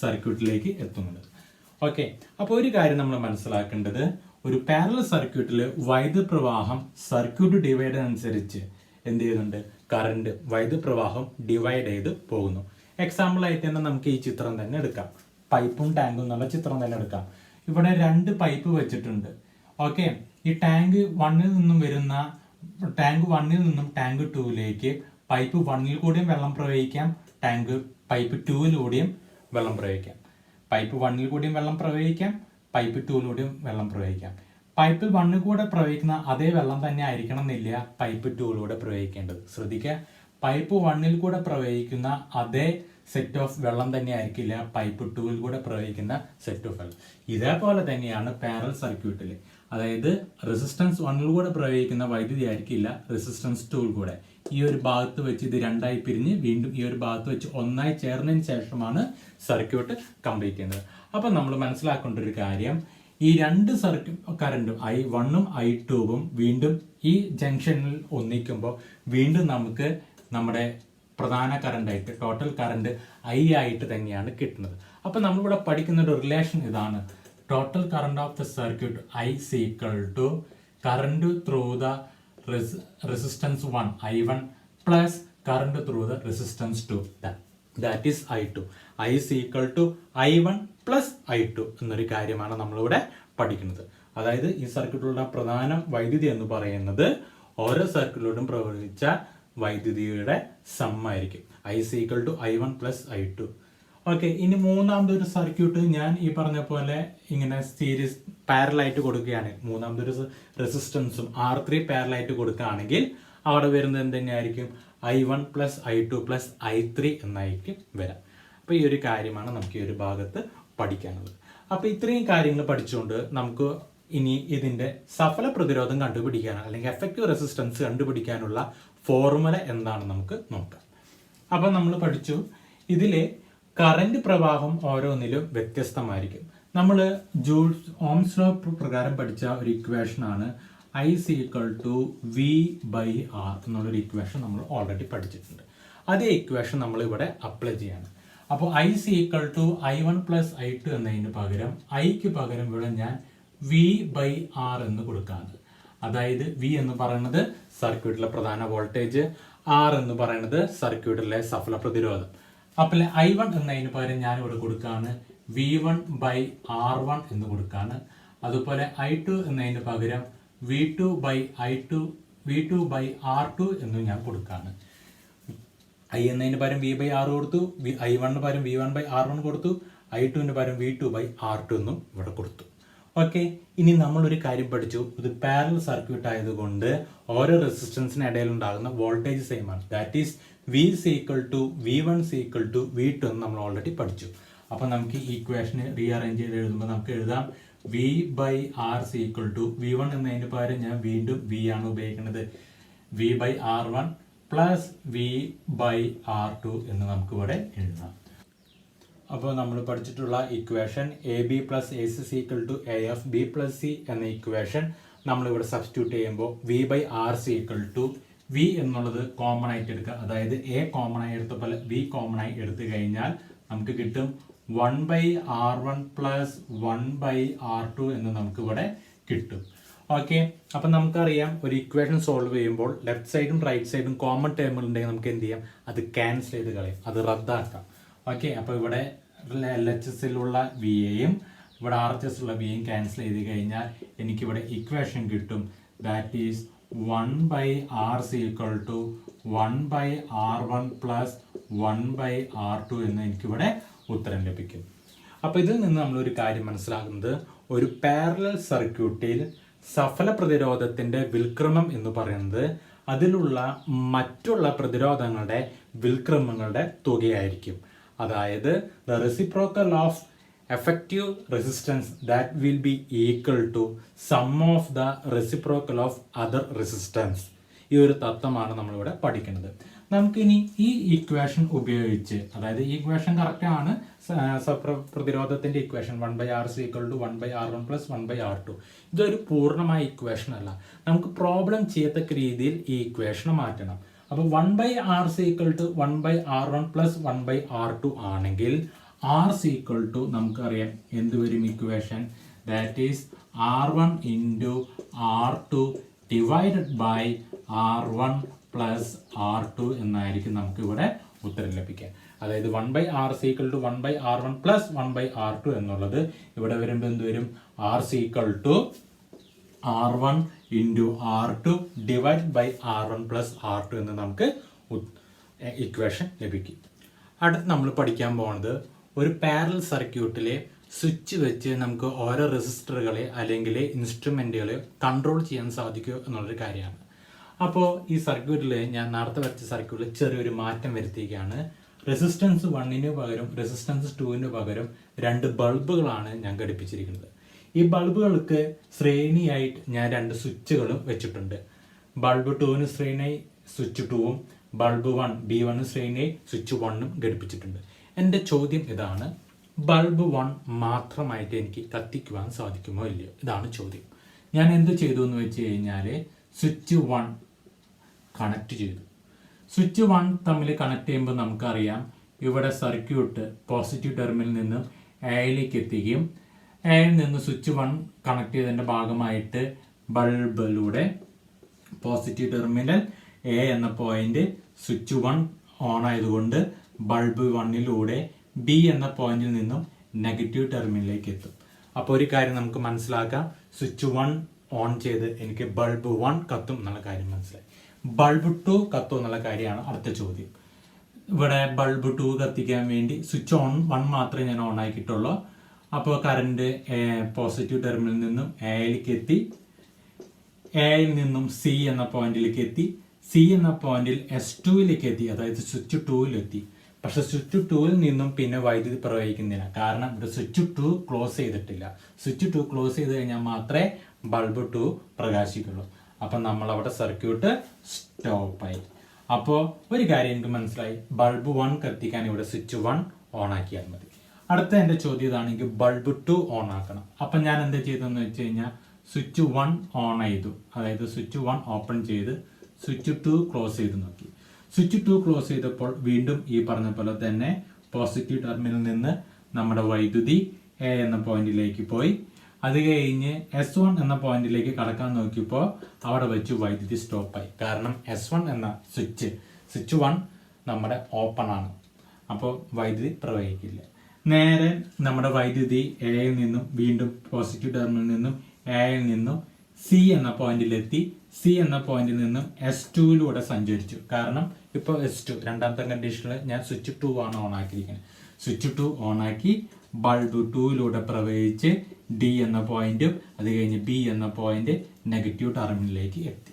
സർക്യൂട്ടിലേക്ക് എത്തുന്നത്. ഓക്കെ, അപ്പോൾ ഒരു കാര്യം നമ്മൾ മനസ്സിലാക്കേണ്ടത്, ഒരു പാരലൽ സർക്യൂട്ടിൽ വൈദ്യുത പ്രവാഹം സർക്യൂട്ട് ഡിവൈഡ് അനുസരിച്ച് എന്ത് ചെയ്യുന്നുണ്ട്? കറണ്ട് വൈദ്യുത പ്രവാഹം ഡിവൈഡ് ചെയ്ത് പോകുന്നു. എക്സാമ്പിൾ ആയിട്ട് തന്നെ നമുക്ക് ഈ ചിത്രം തന്നെ എടുക്കാം. പൈപ്പും ടാങ്കും എന്നുള്ള ചിത്രം തന്നെ എടുക്കാം. ഇവിടെ 2 പൈപ്പ് വെച്ചിട്ടുണ്ട്. ഓക്കെ, ഈ ടാങ്ക് 1ൽ നിന്നും ടാങ്ക് 2ലേക്ക് പൈപ്പ് 1ൽ കൂടിയും വെള്ളം പ്രവഹിക്കാം, പൈപ്പ് 2ലൂടെയും വെള്ളം പ്രവഹിക്കാം. പൈപ്പ് 1ൽ കൂടിയും വെള്ളം പ്രവഹിക്കാം, പൈപ്പ് 2ലൂടെയും വെള്ളം പ്രവഹിക്കാം. പൈപ്പിൽ 1ൽ കൂടെ പ്രവഹിക്കുന്ന അതേ വെള്ളം തന്നെ ആയിരിക്കണം എന്നില്ല പൈപ്പ് 2ലൂടെ പ്രവഹിക്കേണ്ടത്. ശ്രദ്ധിക്കുക, പൈപ്പ് 1ൽ കൂടെ പ്രവഹിക്കുന്ന അതേ സെറ്റ് ഓഫ് വെള്ളം തന്നെ ആയിരിക്കില്ല പൈപ്പ് 2ൽ കൂടെ പ്രവഹിക്കുന്ന സെറ്റ് ഓഫ് വെള്ളം. ഇതേപോലെ തന്നെയാണ് പാരലൽ സർക്യൂട്ടിൽ. അതായത് റെസിസ്റ്റൻസ് 1ൽ കൂടെ പ്രവഹിക്കുന്ന വൈദ്യുതി ആയിരിക്കില്ല റെസിസ്റ്റൻസ് 2ൽ കൂടെ. ഈ ഒരു ഭാഗത്ത് വെച്ച് ഇത് 2ആയി പിരിഞ്ഞ് വീണ്ടും ഈ ഒരു ഭാഗത്ത് വെച്ച് 1ആയി ചേർന്നതിന് ശേഷമാണ് സർക്യൂട്ട് കംപ്ലീറ്റ് ചെയ്യുന്നത്. അപ്പം നമ്മൾ മനസ്സിലാക്കേണ്ട ഒരു കാര്യം, ഈ 2 കറണ്ടും I1ഉം I2ഉം വീണ്ടും ഈ ജംഗ്ഷനിൽ ഒന്നിക്കുമ്പോൾ വീണ്ടും നമുക്ക് നമ്മുടെ പ്രധാന കറണ്ടായിട്ട് ടോട്ടൽ കറണ്ട് I ആയിട്ട് തന്നെയാണ് കിട്ടുന്നത്. അപ്പം നമ്മളിവിടെ പഠിക്കുന്ന ഒരു റിലേഷൻ ഇതാണ്. Total current of the circuit I is equal to current through the resistance 1 I1 plus current through the resistance 2 that is I2. I is equal to I1 plus I2 എന്നൊരു കാര്യമാണ് നമ്മളിവിടെ പഠിക്കുന്നത്. അതായത് ഈ സർക്യൂട്ടിലുള്ള പ്രധാന വൈദ്യുതി എന്ന് പറയുന്നത് ഓരോ സർക്യൂട്ടിലോട്ടും പ്രവഹിച്ച വൈദ്യുതിയുടെ സം ആയിരിക്കും. I is equal to I1 plus I2. Okay, ഇനി മൂന്നാമത്തെ ഒരു സർക്യൂട്ട് ഞാൻ ഈ പറഞ്ഞ പോലെ ഇങ്ങനെ സീരീസ് പാരലായിട്ട് കൊടുക്കുകയാണെങ്കിൽ, മൂന്നാമതൊരു റെസിസ്റ്റൻസും R3 പാരലായിട്ട് കൊടുക്കുകയാണെങ്കിൽ അവിടെ വരുന്നത് എന്ത് തന്നെയായിരിക്കും? I1 plus I2 plus I3 എന്നായിരിക്കും വരാം. അപ്പോൾ ഈ ഒരു കാര്യമാണ് നമുക്ക് ഈ ഒരു ഭാഗത്ത് പഠിക്കാനുള്ളത്. അപ്പോൾ ഇത്രയും കാര്യങ്ങൾ പഠിച്ചുകൊണ്ട് നമുക്ക് ഇനി ഇതിന്റെ സഫല പ്രതിരോധം കണ്ടുപിടിക്കാനാണ് അല്ലെങ്കിൽ എഫക്റ്റീവ് റെസിസ്റ്റൻസ് കണ്ടുപിടിക്കാനുള്ള ഫോർമുല എന്താണെന്ന് നമുക്ക് നോക്കാം. അപ്പം നമ്മൾ പഠിച്ചു, ഇതിലെ കറന്റ് പ്രവാഹം ഓരോന്നിലും വ്യത്യസ്തമായിരിക്കും. നമ്മൾ ഓംസ് ലോ പ്രകാരം പഠിച്ച ഒരു ഇക്വേഷൻ ആണ് I is equal to V/R എന്നുള്ളൊരു ഇക്വേഷൻ നമ്മൾ ഓൾറെഡി പഠിച്ചിട്ടുണ്ട്. അതേ ഇക്വേഷൻ നമ്മൾ ഇവിടെ അപ്ലൈ ചെയ്യാണ്. അപ്പോൾ I is equal to I1 plus I2 എന്നതിന് പകരം ഐക്ക് പകരം ഇവിടെ ഞാൻ വി ബൈ ആർ എന്ന് കൊടുക്കാണ്. അതായത് വി എന്ന് പറയുന്നത് സർക്യൂട്ടിലെ പ്രധാന വോൾട്ടേജ്, ആർ എന്ന് പറയുന്നത് സർക്യൂട്ടിലെ സഫല പ്രതിരോധം. അപ്പോൾ I1 എന്നതിന് പകരം ഞാൻ ഇവിടെ കൊടുക്കുകയാണ് V1 ബൈ R1 എന്ന് കൊടുക്കുകയാണ്. അതുപോലെ I2 എന്നതിന് പകരം V2 ബൈ R2 എന്ന് ഞാൻ കൊടുക്കുകയാണ്. I എന്നതിന് പകരം V ബൈ R കൊടുത്തു, I1 പകരം V1 ബൈ R1 കൊടുത്തു, I2 പകരം V2 ബൈ R2 എന്നും ഇവിടെ കൊടുത്തു. ഓക്കെ, ഇനി നമ്മളൊരു കാര്യം പഠിച്ചു. ഇത് പാരലൽ സർക്യൂട്ട് ആയതുകൊണ്ട് ഓരോ റെസിസ്റ്റൻസിന് ഇടയിൽ ഉണ്ടാകുന്ന വോൾട്ടേജ് സെയിം ആണ്. That is V equal to V1 equal to V2 എന്ന് നമ്മൾ ഓൾറെഡി പഠിച്ചു. അപ്പൊ നമുക്ക് ഈ ഇക്വേഷന് റീഅറേഞ്ച് ചെയ്ത് എഴുതുമ്പോൾ നമുക്ക് എഴുതാം V by R equal to V1 എന്നതിന് പകരം ഞാൻ വീണ്ടും V ആണ് ഉപയോഗിക്കുന്നത്, V by R1 plus V by R2 എന്ന് നമുക്ക് ഇവിടെ എഴുതാം. അപ്പോൾ നമ്മൾ പഠിച്ചിട്ടുള്ള equation AB plus AC equal to AF B plus C എന്ന ഇക്വേഷൻ നമ്മളിവിടെ സബ്സ്റ്റിറ്റ്യൂട്ട് ചെയ്യുമ്പോൾ V by R equal to V എന്നുള്ളത് കോമൺ ആയിട്ട് എടുക്കുക. അതായത് A കോമൺ ആയി എടുത്ത പോലെ V കോമൺ ആയി എടുത്തു കഴിഞ്ഞാൽ നമുക്ക് കിട്ടും 1 by R1 plus 1 by R2 എന്ന് നമുക്ക് ഇവിടെ കിട്ടും. ഓക്കെ, അപ്പം നമുക്കറിയാം ഒരു ഇക്വേഷൻ സോൾവ് ചെയ്യുമ്പോൾ ലെഫ്റ്റ് സൈഡും റൈറ്റ് സൈഡും കോമൺ ടേമുകൾ ഉണ്ടെങ്കിൽ നമുക്ക് എന്ത് ചെയ്യാം, അത് ക്യാൻസൽ ചെയ്ത് കളയും, അത് റദ്ദാക്കാം. ഓക്കെ, അപ്പോൾ ഇവിടെ LHSലുള്ള VAയും ഇവിടെ RHS ഉള്ള VAയും ക്യാൻസൽ ചെയ്ത് കഴിഞ്ഞാൽ എനിക്കിവിടെ ഇക്വേഷൻ കിട്ടും. That is 1 by R equal to 1 by R1 plus 1 by R2 എന്ന് എനിക്കിവിടെ ഉത്തരം ലഭിക്കും. അപ്പോൾ ഇതിൽ നിന്ന് നമ്മളൊരു കാര്യം മനസ്സിലാക്കുന്നത്, ഒരു പാരലൽ സർക്യൂട്ടിൽ സഫല പ്രതിരോധത്തിന്റെ വിൽക്രമം എന്ന് പറയുന്നത് അതിലുള്ള മറ്റുള്ള പ്രതിരോധങ്ങളുടെ വിൽക്രമങ്ങളുടെ തുകയായിരിക്കും. അതായത് the reciprocal of effective resistance that will be equal to sum of the reciprocal of other resistance. ഈ ഒരു തത്വമാണ് നമ്മളിവിടെ പഠിക്കുന്നത്. നമുക്കിനി ഈ ഇക്വേഷൻ ഉപയോഗിച്ച്, അതായത് ഈ ഇക്വേഷൻ കറക്റ്റ് ആണ്, പ്രതിരോധത്തിന്റെ equation 1 by R equal to 1 by R1 plus 1 by R2. ഇതൊരു പൂർണ്ണമായ ഇക്വേഷൻ അല്ല, നമുക്ക് പ്രോബ്ലം ചെയ്യത്തക്ക രീതിയിൽ ഈ ഇക്വേഷൻ മാറ്റണം. അപ്പോൾ 1 by R equal to 1 by R1 plus 1 by R2 ആണെങ്കിൽ R ഈക്വൽ ടു നമുക്കറിയാം എന്ത് വരും equation, that is R1 into R2 divided by R1 plus R2 എന്നായിരിക്കും നമുക്ക് ഇവിടെ ഉത്തരം ലഭിക്കുക. അതായത് 1 by R equal to 1 by R1 plus 1 by R2 എന്നുള്ളത് ഇവിടെ വരുമ്പോൾ എന്ത് വരും, R equal to R1 into R2 divide by R1 plus R2 എന്ന് നമുക്ക് ഇക്വേഷൻ ലഭിക്കും. അടുത്ത് നമ്മൾ പഠിക്കാൻ പോകുന്നത് ഒരു പാരലൽ സർക്യൂട്ടിലെ സ്വിച്ച് വെച്ച് നമുക്ക് ഓരോ റെസിസ്റ്ററുകളെ അല്ലെങ്കിൽ ഇൻസ്ട്രുമെൻറ്റുകളെ കൺട്രോൾ ചെയ്യാൻ സാധിക്കുമോ എന്നുള്ളൊരു കാര്യമാണ്. അപ്പോൾ ഈ സർക്യൂട്ടിൽ ഞാൻ നേരത്തെ വരച്ച സർക്യൂട്ടിൽ ചെറിയൊരു മാറ്റം വരുത്തിയിരിക്കുകയാണ്. റെസിസ്റ്റൻസ് 1 പകരം റെസിസ്റ്റൻസ് 2 പകരം 2 ബൾബുകളാണ് ഞാൻ ഘടിപ്പിച്ചിരിക്കുന്നത്. ഈ ബൾബുകൾക്ക് ശ്രേണിയായിട്ട് ഞാൻ 2 സ്വിച്ചുകളും വെച്ചിട്ടുണ്ട്. ബൾബ് 2 ശ്രേണിയായി സ്വിച്ച് 2ഉം ബൾബ് 1 B1 ശ്രേണിയായി സ്വിച്ച് 1ഉം ഘടിപ്പിച്ചിട്ടുണ്ട്. എൻ്റെ ചോദ്യം ഇതാണ്, ബൾബ് 1 മാത്രമായിട്ട് എനിക്ക് കത്തിക്കുവാൻ സാധിക്കുമോ ഇല്ലയോ? ഇതാണ് ചോദ്യം. ഞാൻ എന്ത് ചെയ്തു എന്ന് വെച്ച് കഴിഞ്ഞാൽ സ്വിച്ച് 1 കണക്ട് ചെയ്തു. സ്വിച്ച് 1 തമ്മിൽ കണക്ട് ചെയ്യുമ്പോൾ നമുക്കറിയാം ഇവിടെ സർക്യൂട്ട് പോസിറ്റീവ് ടെർമിനലിൽ നിന്നും എയിലേക്ക് എത്തിക്കുകയും എയിൽ നിന്ന് സ്വിച്ച് 1 കണക്ട് ചെയ്തതിൻ്റെ ഭാഗമായിട്ട് ബൾബിലൂടെ പോസിറ്റീവ് ടെർമിനൽ എ എന്ന പോയിന്റ് സ്വിച്ച് 1 ഓൺ ആയതുകൊണ്ട് ബൾബ് 1ലൂടെ ബി എന്ന പോയിന്റിൽ നിന്നും നെഗറ്റീവ് ടെർമിനലിലേക്ക് എത്തും. അപ്പോൾ ഒരു കാര്യം നമുക്ക് മനസ്സിലാക്കാം, സ്വിച്ച് 1 ഓൺ ചെയ്ത് എനിക്ക് ബൾബ് 1 കത്തും എന്നുള്ള കാര്യം മനസ്സിലായി. ബൾബ് 2 കത്തും എന്നുള്ള കാര്യമാണ് അടുത്ത ചോദ്യം. ഇവിടെ ബൾബ് 2 കത്തിക്കാൻ വേണ്ടി സ്വിച്ച് 1 മാത്രമേ ഞാൻ ഓൺ ആക്കിയിട്ടുള്ളൂ. അപ്പോൾ കറണ്ട് പോസിറ്റീവ് ടെർമിനലിൽ നിന്നും എയിലേക്ക് എത്തി, എയിൽ നിന്നും സി എന്ന പോയിന്റിലേക്ക് എത്തി, സി എന്ന പോയിന്റിൽ S2ലേക്ക് എത്തി, അതായത് സ്വിച്ച് 2-ലെത്തി. പക്ഷെ സ്വിച്ച് 2-ൽ നിന്നും പിന്നെ വൈദ്യുതി പ്രവഹിക്കുന്നില്ല, കാരണം ഇവിടെ സ്വിച്ച് 2 ക്ലോസ് ചെയ്തിട്ടില്ല. സ്വിച്ച് 2 ക്ലോസ് ചെയ്ത് കഴിഞ്ഞാൽ മാത്രമേ ബൾബ് 2 പ്രകാശിക്കുള്ളൂ. അപ്പം നമ്മളവിടെ സർക്യൂട്ട് സ്റ്റോപ്പായി. അപ്പോൾ ഒരു കാര്യം എനിക്ക് മനസ്സിലായി, ബൾബ് 1 കത്തിക്കാൻ ഇവിടെ സ്വിച്ച് 1 ഓൺ ആക്കിയാൽ മതി. അടുത്ത എൻ്റെ ചോദ്യം ഇതാണെങ്കിൽ ബൾബ് 2 ഓൺ ആക്കണം. അപ്പം ഞാൻ എന്താ ചെയ്തതെന്ന് വെച്ച് കഴിഞ്ഞാൽ സ്വിച്ച് 1 ഓൺ ചെയ്തു, അതായത് സ്വിച്ച് 1 ഓപ്പൺ ചെയ്ത് സ്വിച്ച് 2 ക്ലോസ് ചെയ്ത് നോക്കി. സ്വിച്ച് 2 ക്ലോസ് ചെയ്തപ്പോൾ വീണ്ടും ഈ പറഞ്ഞ പോലെ തന്നെ പോസിറ്റീവ് ടെർമിനലിൽ നിന്ന് നമ്മുടെ വൈദ്യുതി എ എന്ന പോയിന്റിലേക്ക് പോയി. അത് കഴിഞ്ഞ് S1 എന്ന പോയിന്റിലേക്ക് കടക്കാൻ നോക്കിയപ്പോൾ അവിടെ വെച്ച് വൈദ്യുതി സ്റ്റോപ്പായി. കാരണം S1 എന്ന സ്വിച്ച് 1 നമ്മുടെ ഓപ്പൺ ആണ്, അപ്പോൾ വൈദ്യുതി പ്രവഹിക്കില്ല. നേരെ നമ്മുടെ വൈദ്യുതി എയിൽ നിന്നും വീണ്ടും പോസിറ്റീവ് ടെർമിനലിൽ നിന്നും എയിൽ നിന്നും സി എന്ന പോയിന്റിലെത്തി. സി എന്ന പോയിന്റിൽ നിന്നും S2 സഞ്ചരിച്ചു. കാരണം ഇപ്പോൾ S2 രണ്ടാമത്തെ കണ്ടീഷനിൽ ഞാൻ സ്വിച്ച് 2 ആണ് ഓൺ ആക്കിയിരിക്കുന്നത്. സ്വിച്ച് 2 ഓൺ ആക്കി ബൾബ് 2 പ്രവഹിച്ച് ഡി എന്ന പോയിന്റും അത് കഴിഞ്ഞ് ബി എന്ന പോയിന്റ് നെഗറ്റീവ് ടെർമിനലിലേക്ക് എത്തി.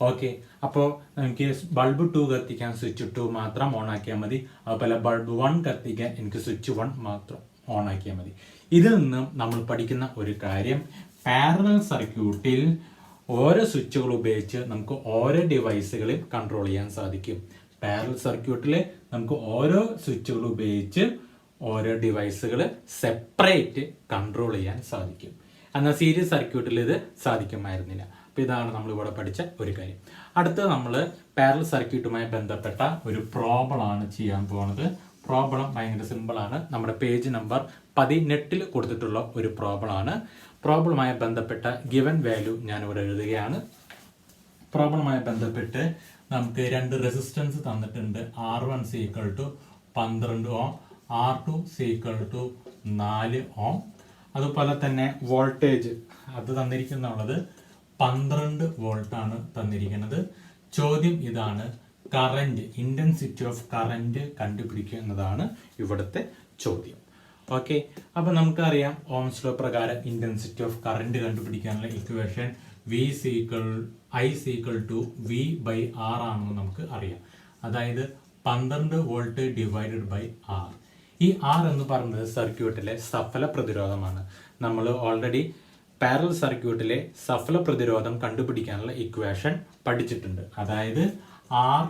ഓക്കെ, അപ്പോൾ എനിക്ക് ബൾബ് 2 കത്തിക്കാൻ സ്വിച്ച് 2 മാത്രം ഓൺ ആക്കിയാൽ മതി. അതുപോലെ ബൾബ് 1 കത്തിക്കാൻ എനിക്ക് സ്വിച്ച് 1 മാത്രം ഓൺ ആക്കിയാൽ മതി. ഇതിൽ നിന്നും നമ്മൾ പഠിക്കുന്ന ഒരു കാര്യം, പാരലൽ സർക്യൂട്ടിൽ ഓരോ സ്വിച്ചുകൾ ഉപയോഗിച്ച് നമുക്ക് ഓരോ ഡിവൈസുകളെയും കൺട്രോൾ ചെയ്യാൻ സാധിക്കും. പാരലൽ സർക്യൂട്ടിൽ നമുക്ക് ഓരോ സ്വിച്ചുകൾ ഉപയോഗിച്ച് ഓരോ ഡിവൈസുകൾ സെപ്പറേറ്റ് കൺട്രോൾ ചെയ്യാൻ സാധിക്കും. എന്നാൽ സീരീസ് സർക്യൂട്ടിൽ ഇത് സാധിക്കുമായിരുന്നില്ല. അപ്പോൾ ഇതാണ് നമ്മൾ ഇവിടെ പഠിച്ച ഒരു കാര്യം. അടുത്തത് നമ്മൾ പാരലൽ സർക്യൂട്ടുമായി ബന്ധപ്പെട്ട ഒരു പ്രോബ്ലം ആണ് ചെയ്യാൻ പോകുന്നത്. പ്രോബ്ലം ഭയങ്കര സിമ്പിളാണ്. നമ്മുടെ പേജ് നമ്പർ 18 കൊടുത്തിട്ടുള്ള ഒരു പ്രോബ്ലം ആണ്. പ്രോബ്ലമായി ബന്ധപ്പെട്ട ഗിവൻ വാല്യൂ ഞാൻ ഇവിടെ എഴുതുകയാണ്. പ്രോബ്ലമായി ബന്ധപ്പെട്ട് നമുക്ക് 2 റെസിസ്റ്റൻസ് തന്നിട്ടുണ്ട്. R1 12 ഓം, R2 4 ഓം. അതുപോലെ തന്നെ വോൾട്ടേജ് അത് തന്നിരിക്കുന്നുള്ളത് 12 വോൾട്ടാണ് തന്നിരിക്കുന്നത്. ചോദ്യം ഇതാണ്, കറന്റ്, ഇന്റൻസിറ്റി ഓഫ് കറന്റ് കണ്ടുപിടിക്കുക എന്നതാണ് ഇവിടുത്തെ ചോദ്യം. ഓക്കെ, അപ്പൊ നമുക്കറിയാം ഓംസ് ലോ പ്രകാരം ഇന്റൻസിറ്റി ഓഫ് കറന്റ് കണ്ടുപിടിക്കാനുള്ള ഇക്വേഷൻ I V/R ആണെന്ന് നമുക്ക് അറിയാം. അതായത് 12 വോൾട്ട് ഡിവൈഡഡ് ബൈ R. ഈ R എന്ന് പറയുന്നത് സർക്യൂട്ടിലെ സഫല പ്രതിരോധമാണ്. നമ്മൾ ഓൾറെഡി പാരലൽ സർക്യൂട്ടിലെ സഫല പ്രതിരോധം കണ്ടുപിടിക്കാനുള്ള ഇക്വേഷൻ പഠിച്ചിട്ടുണ്ട്. അതായത് R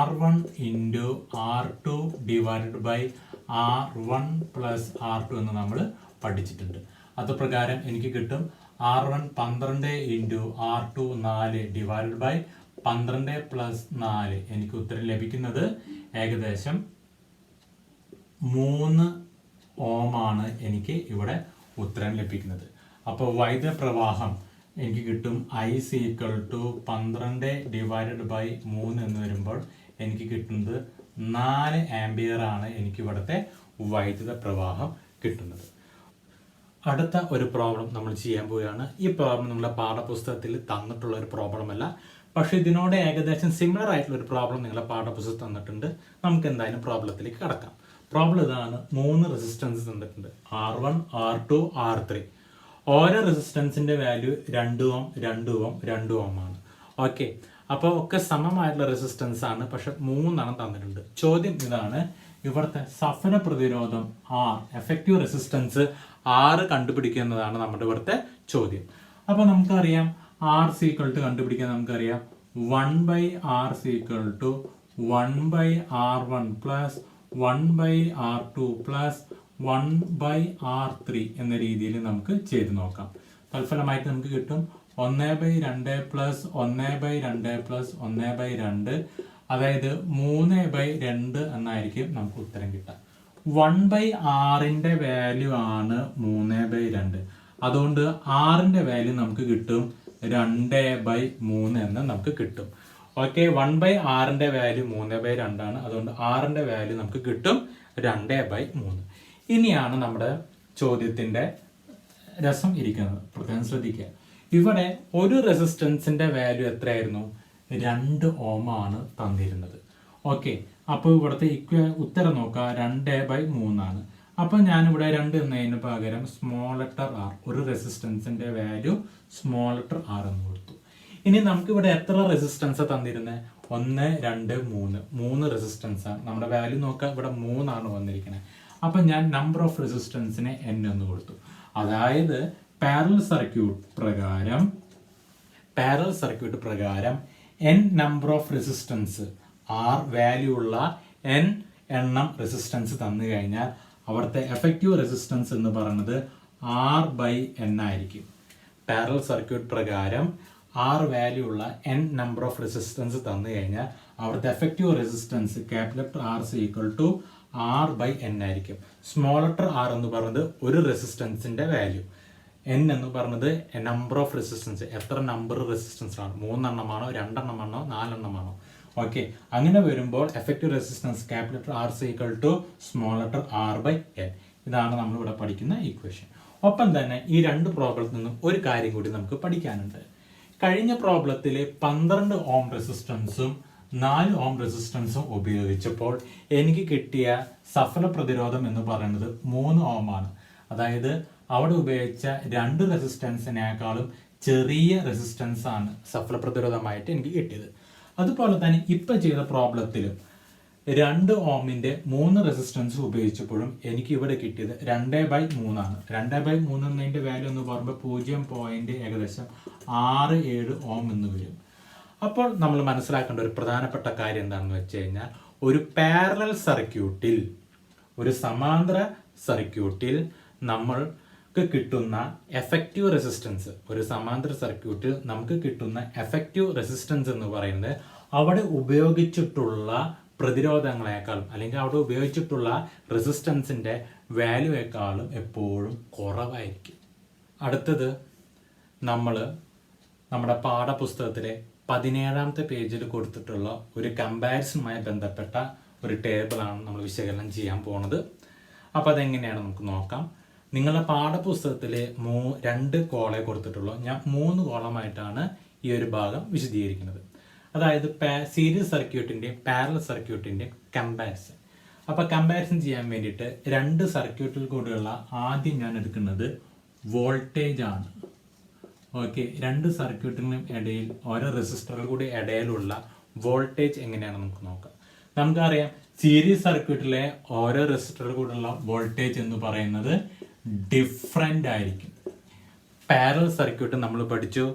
R1 into R2 divided by R1 plus R2 എന്ന് നമ്മൾ പഠിച്ചിട്ടുണ്ട്. അത് പ്രകാരം എനിക്ക് കിട്ടും R1 12 into R2 4 divided by 12 plus 4. എനിക്ക് ഉത്തരം ലഭിക്കുന്നത് ഏകദേശം 3 ഓം ആണ് എനിക്ക് ഇവിടെ ഉത്തരം ലഭിക്കുന്നത്. അപ്പോൾ വൈദ്യുത പ്രവാഹം എനിക്ക് കിട്ടും I 12 ഡിവൈഡഡ് ബൈ 3 എന്ന് വരുമ്പോൾ എനിക്ക് കിട്ടുന്നത് 4 ആംപിയർ ആണ് എനിക്ക് ഇവിടുത്തെ വൈദ്യുത പ്രവാഹം കിട്ടുന്നത്. അടുത്ത ഒരു പ്രോബ്ലം നമ്മൾ ചെയ്യാൻ പോവുകയാണ്. ഈ പ്രോബ്ലം നമ്മുടെ പാഠപുസ്തകത്തിൽ തന്നിട്ടുള്ള ഒരു പ്രോബ്ലം അല്ല, പക്ഷെ ഇതിനോട് ഏകദേശം സിമിലർ ആയിട്ടുള്ള ഒരു പ്രോബ്ലം നിങ്ങളുടെ പാഠപുസ്തകം തന്നിട്ടുണ്ട്. നമുക്ക് എന്തായാലും പ്രോബ്ലത്തിലേക്ക് കടക്കാം. പ്രോബ്ലം ഇതാണ്, 3 റെസിസ്റ്റൻസ് തന്നിട്ടുണ്ട്, R1 R2 R3. ഓരോ റെസിസ്റ്റൻസിന്റെ വാല്യൂ 2 ഓം 2 ഓം 2 ഓം ആണ്. ഓക്കെ, അപ്പോൾ ഒക്കെ സമമായിട്ടുള്ള റെസിസ്റ്റൻസ് ആണ്, പക്ഷെ 3 തന്നിട്ടുണ്ട്. ചോദ്യം ഇതാണ്, ഇവിടുത്തെ സഫല പ്രതിരോധം R, എഫക്റ്റീവ് റെസിസ്റ്റൻസ് R കണ്ടുപിടിക്കുക എന്നതാണ് നമ്മുടെ ഇവിടുത്തെ ചോദ്യം. അപ്പൊ നമുക്കറിയാം R കണ്ടുപിടിക്കാൻ നമുക്കറിയാം 1/R 1/R1 plus 1/R2 plus 1/R3 എന്ന രീതിയിൽ നമുക്ക് ചെയ്ത് നോക്കാം. തൽഫലമായിട്ട് നമുക്ക് കിട്ടും 1/2 പ്ലസ് 1/2 പ്ലസ് 1/2, അതായത് 3/2 എന്നായിരിക്കും നമുക്ക് ഉത്തരം കിട്ടുക. 1/Rന്റെ വാല്യൂ ആണ് 3/2. അതുകൊണ്ട് Rന്റെ വാല്യൂ നമുക്ക് കിട്ടും 2/3 എന്ന് നമുക്ക് കിട്ടും. ഓക്കെ, 1/Rന്റെ വാല്യൂ 3/2 ആണ്. അതുകൊണ്ട് Rന്റെ വാല്യൂ നമുക്ക് കിട്ടും 2/3. ഇനിയാണ് നമ്മുടെ ചോദ്യത്തിന്റെ രസം ഇരിക്കുന്നത്. പ്രത്യേകം ശ്രദ്ധിക്കുക, ഇവിടെ ഒരു റെസിസ്റ്റൻസിന്റെ വാല്യൂ എത്രയായിരുന്നു? 2 ഓം ആണ് തന്നിരുന്നത്. ഓക്കെ, അപ്പോൾ ഇവിടുത്തെ ഉത്തരം നോക്കുക, 2/3 ആണ്. അപ്പോൾ ഞാനിവിടെ 2 എന്നതിന് പകരം സ്മോൾ ലെറ്റർ R, ഒരു റെസിസ്റ്റൻസിന്റെ വാല്യൂ സ്മോൾ ലെറ്റർ R എന്ന് കൊടുത്തു. ഇനി നമുക്ക് ഇവിടെ എത്ര റെസിസ്റ്റൻസ് തന്നിരുന്നത്? 1 2 3 റെസിസ്റ്റൻസ് ആണ്. നമ്മുടെ വാല്യൂ നോക്കുക, ഇവിടെ 3 ആണ് വന്നിരിക്കുന്നത്. അപ്പൊ ഞാൻ നമ്പർ ഓഫ് റെസിസ്റ്റൻസിനെ n എന്ന് കൊടുത്തു. അതായത് പാരലൽ സർക്യൂട്ട് പ്രകാരം n number of resistance R value ഉള്ള n എണ്ണം റെസിസ്റ്റൻസ് തന്നു കഴിഞ്ഞാൽ അവിടുത്തെ എഫക്റ്റീവ് റെസിസ്റ്റൻസ് എന്ന് പറയുന്നത് R/n ആയിരിക്കും. പാരലൽ സർക്യൂട്ട് പ്രകാരം R വാല്യൂ ഉള്ള n നമ്പർ ഓഫ് റെസിസ്റ്റൻസ് തന്നു കഴിഞ്ഞാൽ അവിടുത്തെ എഫക്റ്റീവ് റെസിസ്റ്റൻസ് R R/N ആയിരിക്കും. സ്മോൾ ലെറ്റർ R എന്ന് പറയുന്നത് ഒരു റെസിസ്റ്റൻസിന്റെ വാല്യൂ, N എന്ന് പറയുന്നത് നമ്പർ ഓഫ് റെസിസ്റ്റൻസ്, എത്ര നമ്പർ റെസിസ്റ്റൻസ് ആണ്, 3 എണ്ണമാണോ 2 എണ്ണമാണോ 4 എണ്ണമാണോ. ഓക്കെ, അങ്ങനെ വരുമ്പോൾ effective resistance capital letter R equal to small letter R/N. ഇതാണ് നമ്മൾ ഇവിടെ പഠിക്കുന്ന ഇക്വേഷൻ. ഒപ്പം തന്നെ ഈ രണ്ട് പ്രോബ്ലത്തിൽ നിന്നും ഒരു കാര്യം കൂടി നമുക്ക് പഠിക്കാനുണ്ട്. കഴിഞ്ഞ പ്രോബ്ലത്തിൽ 12 ഓം റെസിസ്റ്റൻസും 4 ഓം റെസിസ്റ്റൻസും ഉപയോഗിച്ചപ്പോൾ എനിക്ക് കിട്ടിയ സഫല പ്രതിരോധം എന്ന് പറയുന്നത് 3 ഓം ആണ്. അതായത് അവിടെ ഉപയോഗിച്ച 2 റെസിസ്റ്റൻസിനേക്കാളും ചെറിയ റെസിസ്റ്റൻസ് ആണ് സഫല പ്രതിരോധമായിട്ട് എനിക്ക് കിട്ടിയത്. അതുപോലെ തന്നെ ഇപ്പം ചെയ്ത പ്രോബ്ലത്തിലും 2 ഓമിന്റെ 3 റെസിസ്റ്റൻസ് ഉപയോഗിച്ചപ്പോഴും എനിക്ക് ഇവിടെ കിട്ടിയത് 2/3 ആണ്. 2/3 എന്നതിന്റെ വാല്യൂ എന്ന് പറയുമ്പോൾ 0.67 ഓം എന്ന് വരും. അപ്പോൾ നമ്മൾ മനസ്സിലാക്കേണ്ട ഒരു പ്രധാനപ്പെട്ട കാര്യം എന്താണെന്ന് വെച്ച് കഴിഞ്ഞാൽ, ഒരു പാരലൽ സർക്യൂട്ടിൽ, ഒരു സമാന്തര സർക്യൂട്ടിൽ നമ്മൾക്ക് കിട്ടുന്ന എഫക്റ്റീവ് റെസിസ്റ്റൻസ്, ഒരു സമാന്തര സർക്യൂട്ടിൽ നമുക്ക് കിട്ടുന്ന എഫക്റ്റീവ് റെസിസ്റ്റൻസ് എന്ന് പറയുന്നത് അവിടെ ഉപയോഗിച്ചിട്ടുള്ള പ്രതിരോധങ്ങളെക്കാളും അല്ലെങ്കിൽ അവിടെ ഉപയോഗിച്ചിട്ടുള്ള റെസിസ്റ്റൻസിന്റെ വാല്യൂയേക്കാളും എപ്പോഴും കുറവായിരിക്കും. അടുത്തത് നമ്മൾ നമ്മുടെ പാഠപുസ്തകത്തിലെ 17ാമത്തെ പേജിൽ കൊടുത്തിട്ടുള്ള ഒരു കമ്പാരിസണുമായി ബന്ധപ്പെട്ട ഒരു ടേബിളാണ് നമ്മൾ വിശകലനം ചെയ്യാൻ പോകുന്നത്. അപ്പോൾ അതെങ്ങനെയാണ് നമുക്ക് നോക്കാം. നിങ്ങളുടെ പാഠപുസ്തകത്തിൽ 2 കോളേ കൊടുത്തിട്ടുള്ളൂ. ഞാൻ 3 കോളമായിട്ടാണ് ഈ ഒരു ഭാഗം വിശദീകരിക്കുന്നത്. അതായത് സീരീസ് സർക്യൂട്ടിൻ്റെയും പാരലൽ സർക്യൂട്ടിൻ്റെയും കമ്പാരിസൺ. അപ്പോൾ കമ്പാരിസൺ ചെയ്യാൻ വേണ്ടിയിട്ട് 2 സർക്യൂട്ടിൽ കൂടെയുള്ള ആദ്യം ഞാൻ എടുക്കുന്നത് വോൾട്ടേജ് ആണ്. ഓക്കെ, 2 സർക്യൂട്ടിനും ഇടയിൽ ഓരോ റെസിസ്റ്ററുകൾ കൂടി ഇടയിലുള്ള വോൾട്ടേജ് എങ്ങനെയാണ് നമുക്ക് നോക്കാം. നമുക്കറിയാം സീരീസ് സർക്യൂട്ടിലെ ഓരോ റെസിസ്റ്ററുകൾ കൂടെയുള്ള വോൾട്ടേജ് എന്ന് പറയുന്നത് ഡിഫറെൻ്റ് ആയിരിക്കും. പാരലൽ സർക്യൂട്ട് നമ്മൾ പഠിച്ചു,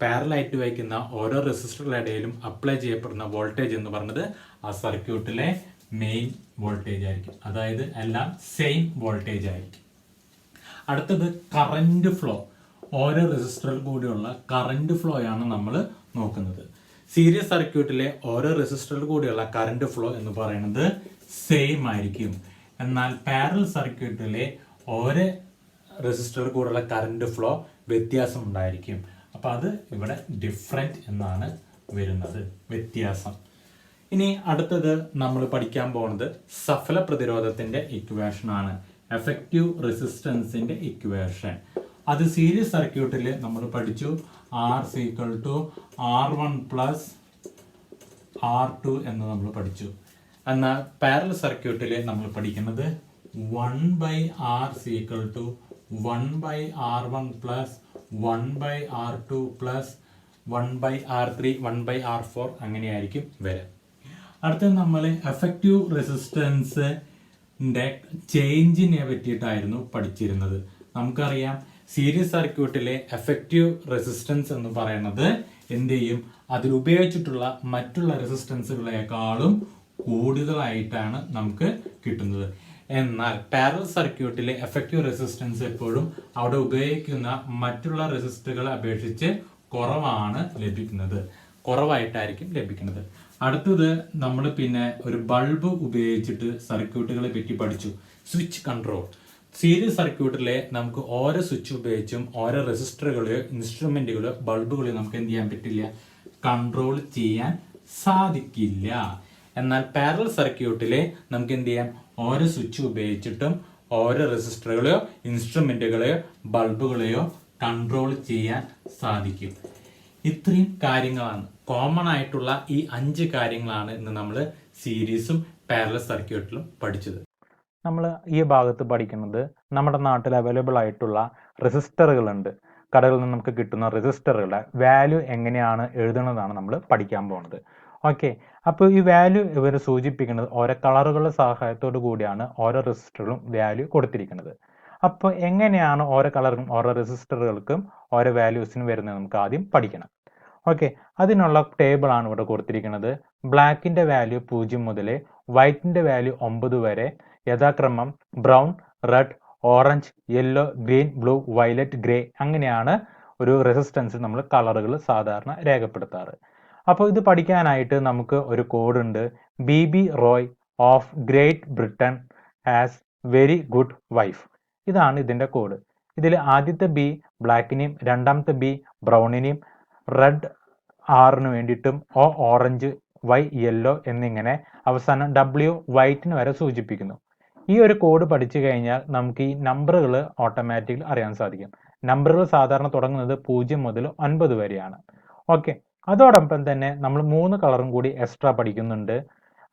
പാരലായിട്ട് വയ്ക്കുന്ന ഓരോ റെസിസ്റ്ററുകളുടെ ഇടയിലും അപ്ലൈ ചെയ്യപ്പെടുന്ന വോൾട്ടേജ് എന്ന് പറയുന്നത് ആ സർക്യൂട്ടിലെ മെയിൻ വോൾട്ടേജ് ആയിരിക്കും. അതായത് എല്ലാം സെയിം വോൾട്ടേജ് ആയിരിക്കും. അടുത്തത് കറന്റ് ഫ്ലോ. ഓരോ റെസിസ്റ്ററിൽ കൂടിയുള്ള കറന്റ് ഫ്ലോ ആണ് നമ്മൾ നോക്കുന്നത്. സീരീസ് സർക്യൂട്ടിലെ ഓരോ റെസിസ്റ്ററിൽ കൂടിയുള്ള കറന്റ് ഫ്ലോ എന്ന് പറയുന്നത് സെയിം ആയിരിക്കും. എന്നാൽ പാരലൽ സർക്യൂട്ടിലെ ഓരോ റെസിസ്റ്ററിൽ കൂടിയുള്ള കറന്റ് ഫ്ലോ വ്യത്യാസം ഉണ്ടായിരിക്കും. അപ്പോൾ അത് ഇവിടെ ഡിഫറെന്റ് എന്നാണ് വരുന്നത്, വ്യത്യാസം. ഇനി അടുത്തത് നമ്മൾ പഠിക്കാൻ പോകുന്നത് സഫല പ്രതിരോധത്തിന്റെ ഇക്വേഷൻ ആണ്, എഫക്റ്റീവ് റെസിസ്റ്റൻസിന്റെ ഇക്വേഷൻ. അത് സീരീസ് സർക്യൂട്ടിൽ നമ്മൾ പഠിച്ചു, R equal to R1 plus R2 എന്ന് നമ്മൾ പഠിച്ചു. എന്നാൽ പാരലൽ സർക്യൂട്ടിൽ നമ്മൾ പഠിക്കുന്നത് 1/R equal to 1/R1 plus 1/R2 plus 1/R3 1/R4 അങ്ങനെയായിരിക്കും വരിക. അടുത്തത് നമ്മൾ എഫക്റ്റീവ് റെസിസ്റ്റൻസിന്റെ ചേഞ്ചിനെ പറ്റിയിട്ടായിരുന്നു പഠിച്ചിരുന്നത്. നമുക്കറിയാം സീരീസ് സർക്യൂട്ടിലെ എഫക്റ്റീവ് റെസിസ്റ്റൻസ് എന്ന് പറയുന്നത് എന്ത് ചെയ്യും, അതിൽ ഉപയോഗിച്ചിട്ടുള്ള മറ്റുള്ള റെസിസ്റ്റൻസുകളെക്കാളും കൂടുതലായിട്ടാണ് നമുക്ക് കിട്ടുന്നത്. എന്നാൽ പാരലൽ സർക്യൂട്ടിലെ എഫക്റ്റീവ് റെസിസ്റ്റൻസ് എപ്പോഴും അവിടെ ഉപയോഗിക്കുന്ന മറ്റുള്ള റെസിസ്റ്ററുകളെ അപേക്ഷിച്ച് കുറവായിട്ടായിരിക്കും ലഭിക്കുന്നത്. അടുത്തത് നമ്മൾ പിന്നെ ഒരു ബൾബ് ഉപയോഗിച്ചിട്ട് സർക്യൂട്ടുകളെ പറ്റി പഠിച്ചു, സ്വിച്ച് കൺട്രോൾ. സീരീസ് സർക്യൂട്ടിലെ നമുക്ക് ഓരോ സ്വിച്ച് ഉപയോഗിച്ചും ഓരോ റെസിസ്റ്ററുകളെയോ ഇൻസ്ട്രുമെന്റുകളോ ബൾബുകളെയോ നമുക്ക് എന്ത് ചെയ്യാൻ പറ്റില്ല, കൺട്രോൾ ചെയ്യാൻ സാധിക്കില്ല. എന്നാൽ പാരലൽ സർക്യൂട്ടിലെ നമുക്ക് എന്ത് ചെയ്യാം, ഓരോ സ്വിച്ച് ഉപയോഗിച്ചിട്ടും ഓരോ റെസിസ്റ്ററുകളെയോ ഇൻസ്ട്രുമെന്റുകളെയോ ബൾബുകളെയോ കൺട്രോൾ ചെയ്യാൻ സാധിക്കും. ഇത്രയും കാര്യങ്ങളാണ് കോമൺ ആയിട്ടുള്ള ഈ 5 കാര്യങ്ങളാണ് ഇന്ന് നമ്മൾ സീരീസും പാരലൽ സർക്യൂട്ടിലും പഠിച്ചത്. നമ്മൾ ഈ ഭാഗത്ത് പഠിക്കുന്നത് നമ്മുടെ നാട്ടിൽ അവൈലബിൾ ആയിട്ടുള്ള റെസിസ്റ്ററുകളുണ്ട്. കടകളിൽ നിന്ന് നമുക്ക് കിട്ടുന്ന റെസിസ്റ്ററുകളുടെ വാല്യൂ എങ്ങനെയാണ് എഴുതുന്നതാണ് നമ്മൾ പഠിക്കാൻ പോകുന്നത്. ഓക്കെ, അപ്പോൾ ഈ വാല്യൂ ഇവർ സൂചിപ്പിക്കുന്നത് ഓരോ കളറുകളുടെ സഹായത്തോടു കൂടിയാണ് ഓരോ റെസിസ്റ്ററുകളും വാല്യൂ കൊടുത്തിരിക്കുന്നത്. അപ്പോൾ എങ്ങനെയാണ് ഓരോ കളറും ഓരോ റെസിസ്റ്ററുകൾക്കും ഓരോ വാല്യൂസിനും വരുന്നത് നമുക്ക് ആദ്യം പഠിക്കണം. ഓക്കെ, അതിനുള്ള ടേബിളാണ് ഇവിടെ കൊടുത്തിരിക്കുന്നത്. ബ്ലാക്കിൻ്റെ വാല്യൂ 0 മുതൽ വൈറ്റിൻ്റെ വാല്യൂ 9 വരെ യഥാക്രമം brown, red, orange, yellow, green, blue, violet, grey അങ്ങനെയാണ് ഒരു റെസിസ്റ്റൻസ് നമ്മൾ കളറുകൾ സാധാരണ രേഖപ്പെടുത്താറ്. അപ്പോൾ ഇത് പഠിക്കാനായിട്ട് നമുക്ക് ഒരു കോഡ് ഉണ്ട്, BB Roy of great Britain has very good wife. ഇതാണ് ഇതിൻ്റെ കോഡ്. ഇതിൽ ആദ്യത്തെ ബി ബ്ലാക്കിനെയും രണ്ടാമത്തെ ബി ബ്രൗണിനെയും റെഡ് ആറിന് വേണ്ടിയിട്ടും ഒ ഓറഞ്ച് വൈ യെല്ലോ എന്നിങ്ങനെ അവസാനം ഡബ്ല്യു വൈറ്റിന് വരെ സൂചിപ്പിക്കുന്നു. ഈ ഒരു കോഡ് പഠിച്ചു കഴിഞ്ഞാൽ നമുക്ക് ഈ നമ്പറുകൾ ഓട്ടോമാറ്റിക്കലി അറിയാൻ സാധിക്കും. നമ്പറുകൾ സാധാരണ തുടങ്ങുന്നത് 0 മുതൽ 9 വരെയാണ്. ഓക്കെ, അതോടൊപ്പം തന്നെ നമ്മൾ 3 കളറും കൂടി എക്സ്ട്രാ പഠിക്കുന്നുണ്ട്.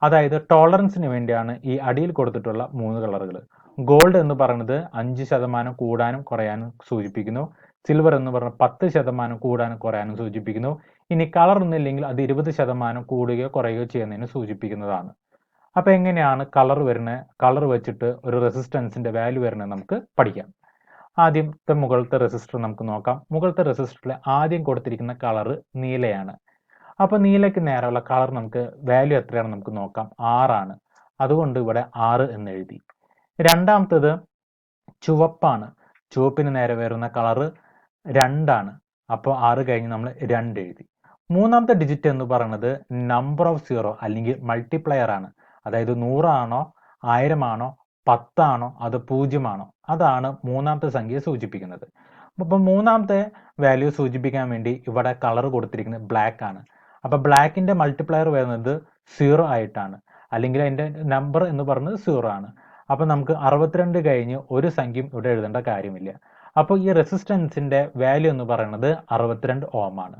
അതായത് ടോളറൻസിന് വേണ്ടിയാണ് ഈ അടിയിൽ കൊടുത്തിട്ടുള്ള 3 കളറുകൾ. ഗോൾഡ് എന്ന് പറയുന്നത് 5% കൂടാനും കുറയാനും സൂചിപ്പിക്കുന്നു. സിൽവർ എന്ന് പറഞ്ഞാൽ 10% കൂടാനും കുറയാനും സൂചിപ്പിക്കുന്നു. ഇനി കളർ ഒന്നുമില്ലെങ്കിൽ അത് 20% കൂടുകയോ കുറയുകയോ ചെയ്യുന്നതിന് സൂചിപ്പിക്കുന്നതാണ്. അപ്പോൾ എങ്ങനെയാണ് കളർ വരുന്നത്, കളർ വെച്ചിട്ട് ഒരു റെസിസ്റ്റൻസിന്റെ വാല്യൂ വരുന്നത് നമുക്ക് പഠിക്കാം. ആദ്യത്തെ മുകളിലത്തെ റെസിസ്റ്റർ നമുക്ക് നോക്കാം. മുകളിലത്തെ റെസിസ്റ്ററിൽ ആദ്യം കൊടുത്തിരിക്കുന്ന കളർ നീലയാണ്. അപ്പോൾ നീലയ്ക്ക് നേരെയുള്ള കളർ നമുക്ക് വാല്യൂ എത്രയാണെന്ന് നമുക്ക് നോക്കാം. 6 ആണ്. അതുകൊണ്ട് ഇവിടെ 6 എന്ന് എഴുതി. രണ്ടാമത്തത് ചുവപ്പാണ്. ചുവപ്പിന് നേരെ വരുന്ന കളർ 2 ആണ്. അപ്പോൾ 6 കഴിഞ്ഞ് നമ്മൾ 2 എഴുതി. മൂന്നാമത്തെ ഡിജിറ്റ് എന്ന് പറയുന്നത് നമ്പർ ഓഫ് സീറോ അല്ലെങ്കിൽ മൾട്ടിപ്ലയർ ആണ്. അതായത് 100 ആണോ 1000 ആണോ 10 ആണോ അത് 0 ആണോ അതാണ് മൂന്നാമത്തെ സംഖ്യ സൂചിപ്പിക്കുന്നത്. അപ്പം മൂന്നാമത്തെ വാല്യൂ സൂചിപ്പിക്കാൻ വേണ്ടി ഇവിടെ കളർ കൊടുത്തിരിക്കുന്നത് ബ്ലാക്ക് ആണ്. അപ്പം ബ്ലാക്കിന്റെ മൾട്ടിപ്ലയർ വരുന്നത് 0 ആയിട്ടാണ്, അല്ലെങ്കിൽ അതിന്റെ നമ്പർ എന്ന് പറയുന്നത് 0 ആണ്. അപ്പം നമുക്ക് 62 കഴിഞ്ഞ് ഒരു സംഖ്യയും ഇവിടെ എഴുതേണ്ട കാര്യമില്ല. അപ്പോൾ ഈ റെസിസ്റ്റൻസിന്റെ വാല്യൂ എന്ന് പറയുന്നത് 62 ഓം ആണ്.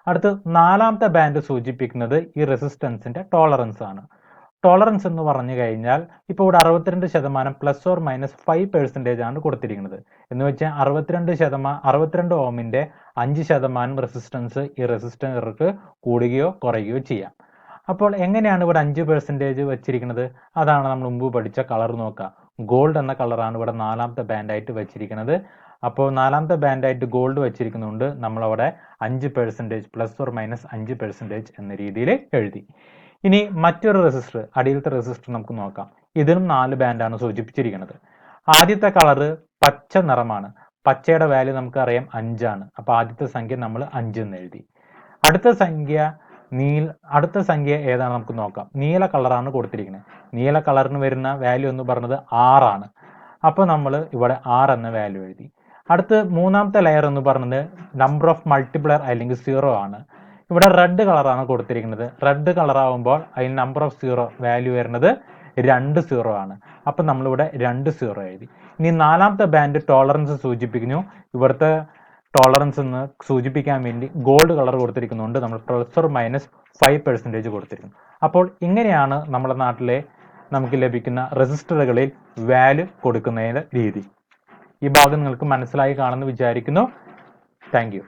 അടുത്ത് നാലാമത്തെ ബാൻഡ് സൂചിപ്പിക്കുന്നത് ഈ റെസിസ്റ്റൻസിന്റെ ടോളറൻസ് ആണ്. ടോളറൻസ് എന്ന് പറഞ്ഞു കഴിഞ്ഞാൽ ഇപ്പോൾ ഇവിടെ 62% പ്ലസ് ഓർ മൈനസ് 5% ആണ് കൊടുത്തിരിക്കുന്നത്. എന്ന് വെച്ചാൽ 62 ഓമിന്റെ 5% റെസിസ്റ്റൻസ് ഈ റെസിസ്റ്റർക്ക് കൂടുകയോ കുറയുകയോ ചെയ്യാം. അപ്പോൾ എങ്ങനെയാണ് ഇവിടെ 5% വെച്ചിരിക്കുന്നത്? അതാണ് നമ്മൾ മുമ്പ് പഠിച്ച കളർ നോക്കുക. ഗോൾഡ് എന്ന കളറാണ് ഇവിടെ നാലാമത്തെ ബാൻഡായിട്ട് വെച്ചിരിക്കുന്നത്. അപ്പോൾ നാലാമത്തെ ബാൻഡായിട്ട് ഗോൾഡ് വെച്ചിരിക്കുന്നതുകൊണ്ട് നമ്മളവിടെ 5% പ്ലസ് ഓർ മൈനസ് 5% എന്ന രീതിയിൽ എഴുതി. ഇനി മറ്റൊരു റെസിസ്റ്റർ, അടിയിലത്തെ റെസിസ്റ്റർ നമുക്ക് നോക്കാം. ഇതിനും 4 ബാൻഡാണ് സൂചിപ്പിച്ചിരിക്കുന്നത്. ആദ്യത്തെ കളറ് പച്ച നിറമാണ്. പച്ചയുടെ വാല്യൂ നമുക്കറിയാം 5 ആണ്. അപ്പോൾ ആദ്യത്തെ സംഖ്യ നമ്മൾ 5 എന്ന് എഴുതി. അടുത്ത സംഖ്യ ഏതാണ് നമുക്ക് നോക്കാം. നീല കളറാണ് കൊടുത്തിരിക്കുന്നത്. നീല കളറിന് വരുന്ന വാല്യൂ എന്ന് പറയുന്നത് 6 ആണ്. അപ്പോൾ നമ്മൾ ഇവിടെ 6 എന്ന വാല്യൂ എഴുതി. അടുത്ത് മൂന്നാമത്തെ ലെയർ എന്ന് പറയുന്നത് നമ്പർ ഓഫ് മൾട്ടിപ്ലയർ അല്ലെങ്കിൽ 0 ആണ്. ഇവിടെ റെഡ് കളറാണ് കൊടുത്തിരിക്കുന്നത്. റെഡ് കളർ ആവുമ്പോൾ അതിന് നമ്പർ ഓഫ് 0 വാല്യൂ വരുന്നത് 2 0 ആണ്. അപ്പം നമ്മളിവിടെ 2 0 എഴുതി. ഇനി നാലാമത്തെ ബാൻഡ് ടോളറൻസ് സൂചിപ്പിക്കുന്നു. ഇവിടുത്തെ ടോളറൻസ് എന്ന് സൂചിപ്പിക്കാൻ വേണ്ടി ഗോൾഡ് കളർ കൊടുത്തിരിക്കുന്നുണ്ട്. നമ്മൾ പ്ലസ് ഓർ മൈനസ് 5% കൊടുത്തിരിക്കുന്നു. അപ്പോൾ ഇങ്ങനെയാണ് നമ്മുടെ നാട്ടിലെ നമുക്ക് ലഭിക്കുന്ന റെസിസ്റ്ററുകളിൽ വാല്യൂ കൊടുക്കുന്നതിൻ്റെ രീതി. ഈ ഭാഗം നിങ്ങൾക്ക് മനസ്സിലായി കാണുമെന്ന് വിചാരിക്കുന്നു. Thank you.